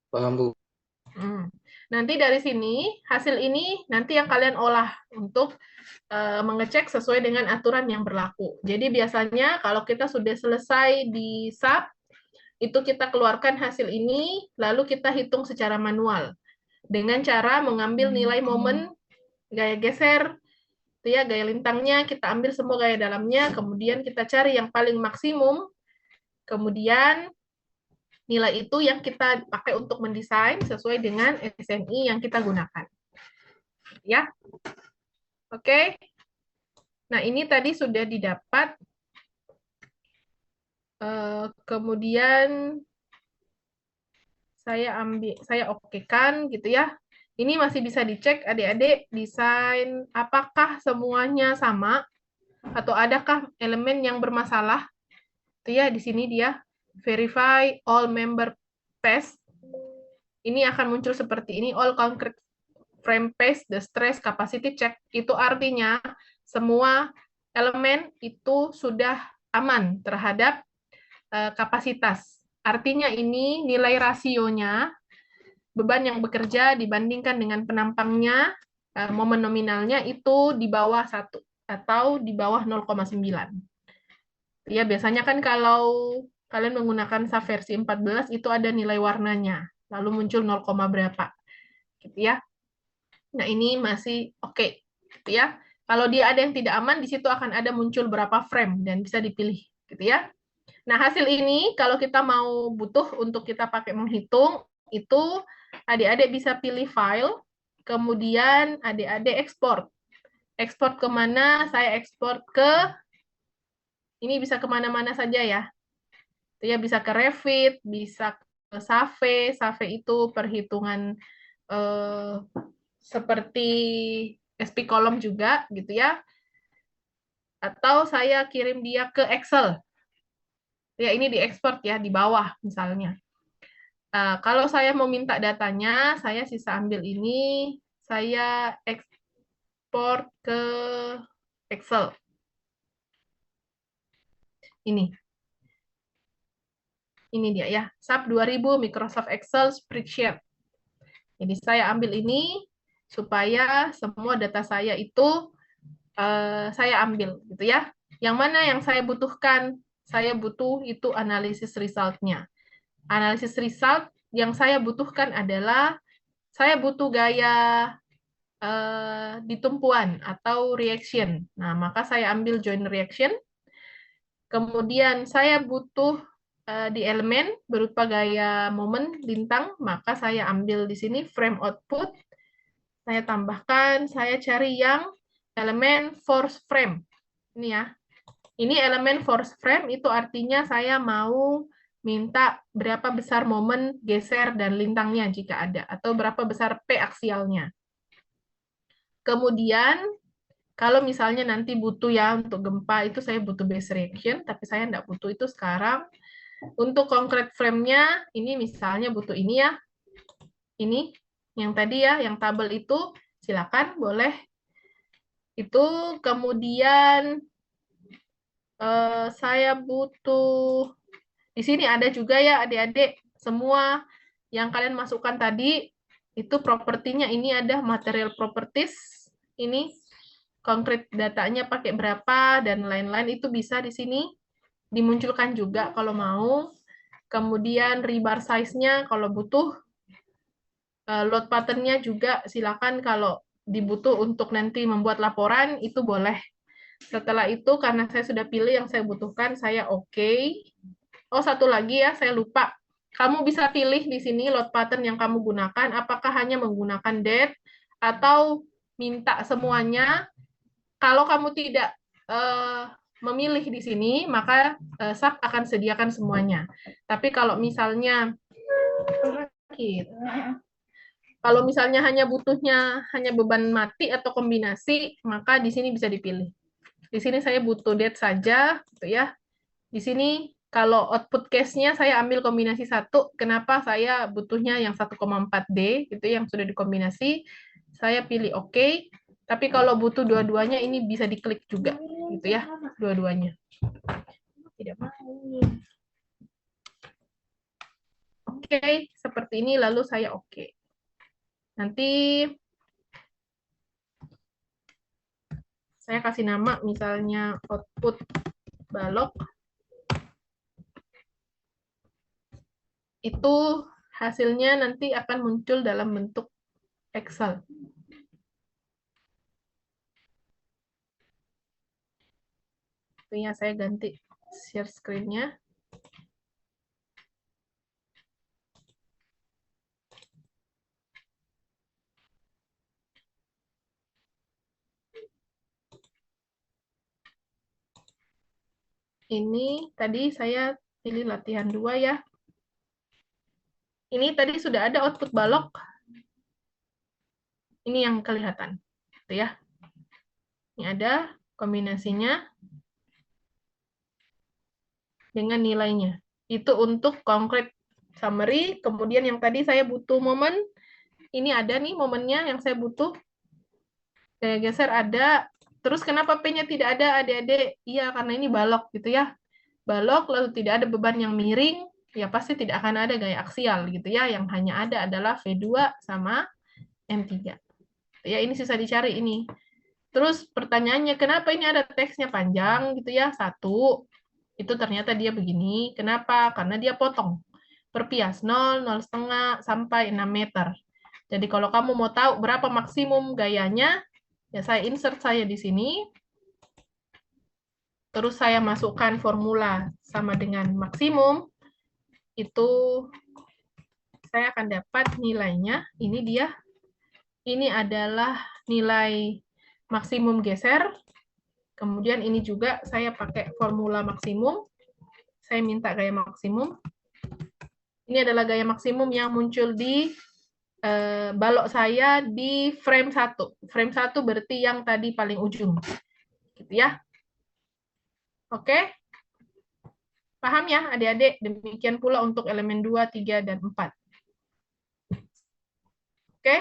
Paham, Bu. Nanti dari sini, hasil ini nanti yang kalian olah untuk mengecek sesuai dengan aturan yang berlaku. Jadi biasanya kalau kita sudah selesai di sub, itu kita keluarkan hasil ini, lalu kita hitung secara manual. Dengan cara mengambil nilai momen, gaya geser, itu ya, gaya lintangnya, kita ambil semua gaya dalamnya, kemudian kita cari yang paling maksimum, kemudian nilai itu yang kita pakai untuk mendesain sesuai dengan SNI yang kita gunakan. Ya. Oke. Nah, ini tadi sudah didapat. Kemudian saya okekan gitu ya. Ini masih bisa dicek adik-adik desain apakah semuanya sama atau adakah elemen yang bermasalah. Itu ya, di sini dia verify all member pass. Ini akan muncul seperti ini, all concrete frame pass, the stress capacity check. Itu artinya semua elemen itu sudah aman terhadap kapasitas. Artinya ini nilai rasionya, beban yang bekerja dibandingkan dengan penampangnya, momen nominalnya itu di bawah 1 atau di bawah 0,9. Ya, biasanya kan kalau kalian menggunakan SAF versi 14 itu ada nilai warnanya, lalu muncul 0, berapa. Gitu ya. Nah, ini masih oke, gitu ya. Kalau dia ada yang tidak aman, di situ akan ada muncul berapa frame dan bisa dipilih, gitu ya. Nah, hasil ini kalau kita mau butuh untuk kita pakai menghitung, itu adik-adik bisa pilih file, kemudian adik-adik ekspor. Ekspor kemana? Saya ekspor ke, ini bisa kemana-mana saja ya. Ya bisa ke Revit, bisa ke Save. Save itu perhitungan seperti SP kolom juga, gitu ya. Atau saya kirim dia ke Excel. Ya, ini diekspor ya, di bawah misalnya. Kalau saya mau minta datanya, saya sisa ambil ini, saya ekspor ke Excel. Ini dia ya, SAP 2000 Microsoft Excel Spreadsheet. Jadi saya ambil ini supaya semua data saya itu saya ambil, gitu ya. Yang mana yang saya butuhkan? Saya butuh itu analisis result-nya. Analisis result yang saya butuhkan adalah saya butuh gaya di tumpuan atau reaction. Nah, maka saya ambil join reaction. Kemudian saya butuh di elemen berupa gaya momen bintang, maka saya ambil di sini frame output. Saya tambahkan, saya cari yang elemen force frame. Ini ya. Ini elemen force frame itu artinya saya mau minta berapa besar momen geser dan lintangnya jika ada, atau berapa besar P aksialnya. Kemudian, kalau misalnya nanti butuh ya untuk gempa, itu saya butuh base reaction, tapi saya tidak butuh itu sekarang. Untuk concrete frame-nya, ini misalnya butuh ini ya. Ini, yang tadi ya, yang tabel itu, silakan, boleh. Itu, kemudian saya butuh, di sini ada juga ya adik-adik, semua yang kalian masukkan tadi, itu propertinya ini ada material properties, ini konkret datanya pakai berapa, dan lain-lain itu bisa di sini dimunculkan juga kalau mau. Kemudian rebar size-nya kalau butuh, load pattern-nya juga silakan kalau dibutuh untuk nanti membuat laporan, itu boleh. Setelah itu, karena saya sudah pilih yang saya butuhkan, saya oke. Oh, satu lagi ya, saya lupa. Kamu bisa pilih di sini load pattern yang kamu gunakan, apakah hanya menggunakan date, atau minta semuanya. Kalau kamu tidak memilih di sini, maka SAP akan sediakan semuanya. Tapi kalau misalnya hanya butuhnya hanya beban mati atau kombinasi, maka di sini bisa dipilih. Di sini saya butuh date saja, gitu ya. Di sini kalau output case-nya saya ambil kombinasi 1, kenapa saya butuhnya yang 1,4D, gitu yang sudah dikombinasi, saya pilih oke. Tapi kalau butuh dua-duanya ini bisa diklik juga, gitu ya, dua-duanya. Tidak mau. Oke, seperti ini lalu saya oke. Nanti saya kasih nama misalnya output balok. Itu hasilnya nanti akan muncul dalam bentuk Excel. Tentunya saya ganti share screen-nya. Ini tadi saya pilih latihan 2 ya. Ini tadi sudah ada output balok. Ini yang kelihatan. Gitu ya. Ini ada kombinasinya dengan nilainya. Itu untuk concrete summary. Kemudian yang tadi saya butuh momen. Ini ada nih momennya yang saya butuh. Gaya geser ada. Terus kenapa P-nya tidak ada, adik-adik? Iya, karena ini balok gitu ya. Balok lalu tidak ada beban yang miring, ya pasti tidak akan ada gaya aksial gitu ya. Yang hanya ada adalah V2 sama M3. Ya, ini susah dicari ini. Terus pertanyaannya, kenapa ini ada teksnya panjang gitu ya? 1, itu ternyata dia begini. Kenapa? Karena dia potong. Perpias 0, 0,5, sampai 6 meter. Jadi kalau kamu mau tahu berapa maksimum gayanya, ya saya insert saya di sini. Terus saya masukkan formula sama dengan maksimum. Itu saya akan dapat nilainya. Ini dia. Ini adalah nilai maksimum geser. Kemudian ini juga saya pakai formula maksimum. Saya minta gaya maksimum. Ini adalah gaya maksimum yang muncul di balok saya di frame 1. Frame 1 berarti yang tadi paling ujung. Gitu ya. Oke? Paham ya adik-adik? Demikian pula untuk elemen 2, 3, dan 4. Oke?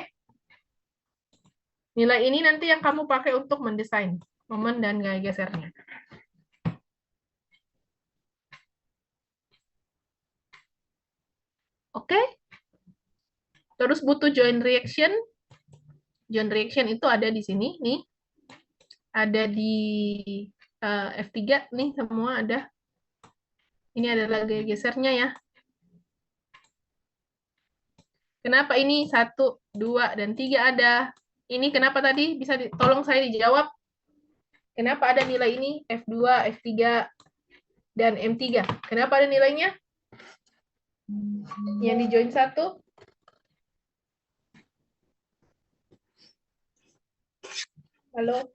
Nilai ini nanti yang kamu pakai untuk mendesain momen dan gaya gesernya. Oke? Terus butuh joint reaction. Joint reaction itu ada di sini, nih. Ada di F3, nih semua ada. Ini adalah gaya gesernya ya. Kenapa ini 1, 2, dan 3 ada? Ini kenapa tadi? Bisa tolong saya dijawab. Kenapa ada nilai ini? F2, F3, dan M3. Kenapa ada nilainya? Yang di join 1. Halo?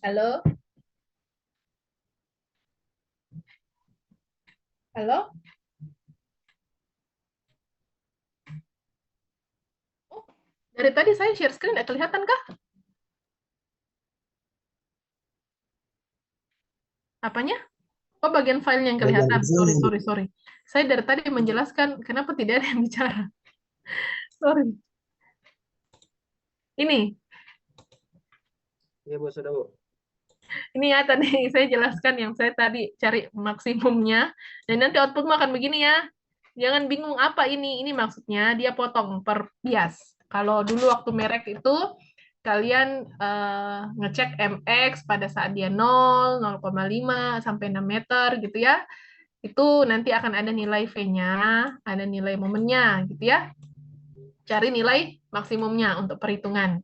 Halo? Halo? Oh, dari tadi saya share screen, nggak kelihatan kah? Apanya? Oh, bagian filenya yang Bagian kelihatan. desain, Bu. Sorry. Saya dari tadi menjelaskan kenapa tidak ada yang bicara. Sorry. Ini. Iya, Bu, sudah, Bu. Ini ya tadi saya jelaskan yang saya tadi cari maksimumnya. Dan nanti outputmu akan begini ya. Jangan bingung apa ini. Ini maksudnya dia potong per bias. Kalau dulu waktu merek itu, kalian ngecek MX pada saat dia 0, 0,5, sampai 6 meter gitu ya. Itu nanti akan ada nilai V-nya, ada nilai momennya gitu ya. Cari nilai maksimumnya untuk perhitungan.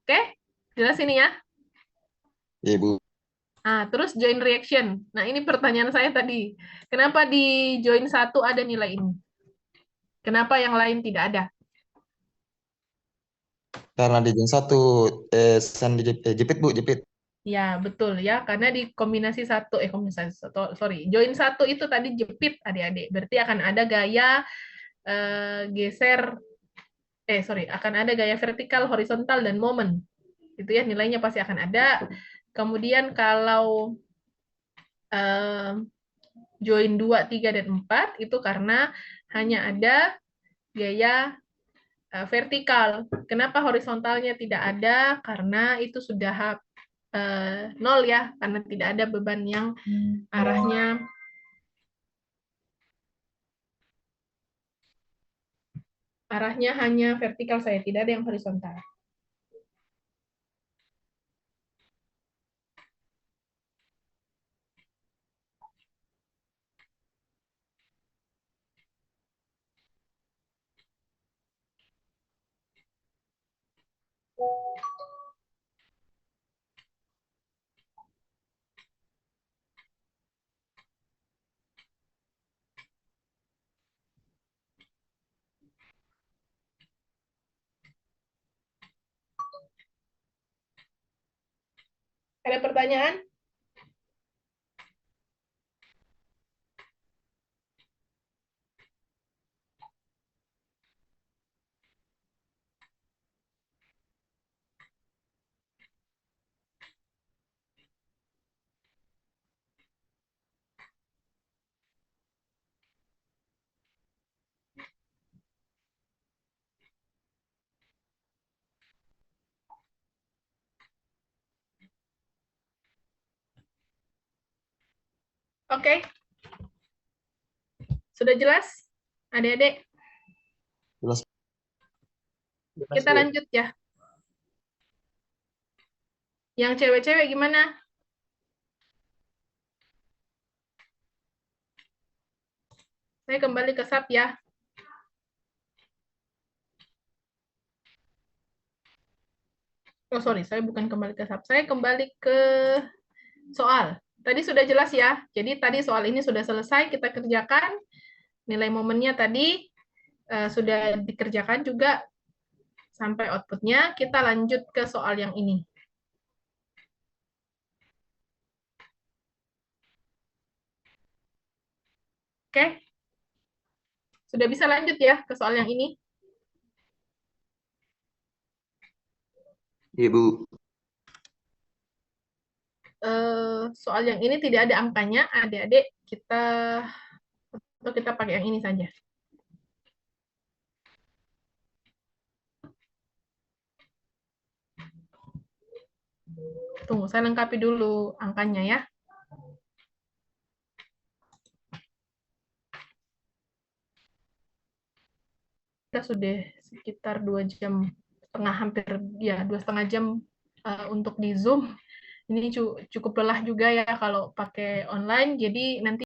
Oke? Jelas ini ya? Iya, Bu. Nah, terus join reaction. Nah, ini pertanyaan saya tadi. Kenapa di join 1 ada nilai ini? Kenapa yang lain tidak ada? Karena di jam 1 sen jepit, Bu, jepit. Ya, betul ya. Karena di kombinasi kombinasi satu, sorry. Join 1 itu tadi jepit, adik-adik. Berarti akan ada gaya geser, akan ada gaya vertikal, horizontal, dan momen. Itu ya, nilainya pasti akan ada. Kemudian kalau join 2, 3, dan 4 itu karena hanya ada gaya vertikal. Kenapa horizontalnya tidak ada? Karena itu sudah 0 ya, karena tidak ada beban yang arahnya hanya vertikal saya, tidak ada yang horizontal. Ada pertanyaan? Oke. Sudah jelas? Adik-adik? Jelas. Kita lanjut ya. Yang cewek-cewek gimana? Saya kembali ke SAP ya. Oh, sorry, saya bukan kembali ke SAP. Saya kembali ke soal. Tadi sudah jelas ya. Jadi tadi soal ini sudah selesai, kita kerjakan. Nilai momennya tadi sudah dikerjakan juga sampai outputnya. Kita lanjut ke soal yang ini. Oke? Sudah bisa lanjut ya ke soal yang ini? Iya, Bu. Soal yang ini tidak ada angkanya, adik-adik kita pakai yang ini saja. Tunggu, saya lengkapi dulu angkanya ya. Kita sudah sekitar 2,5 jam, hampir ya 2,5 jam untuk di Zoom. Ini cukup lelah juga ya kalau pakai online, jadi nanti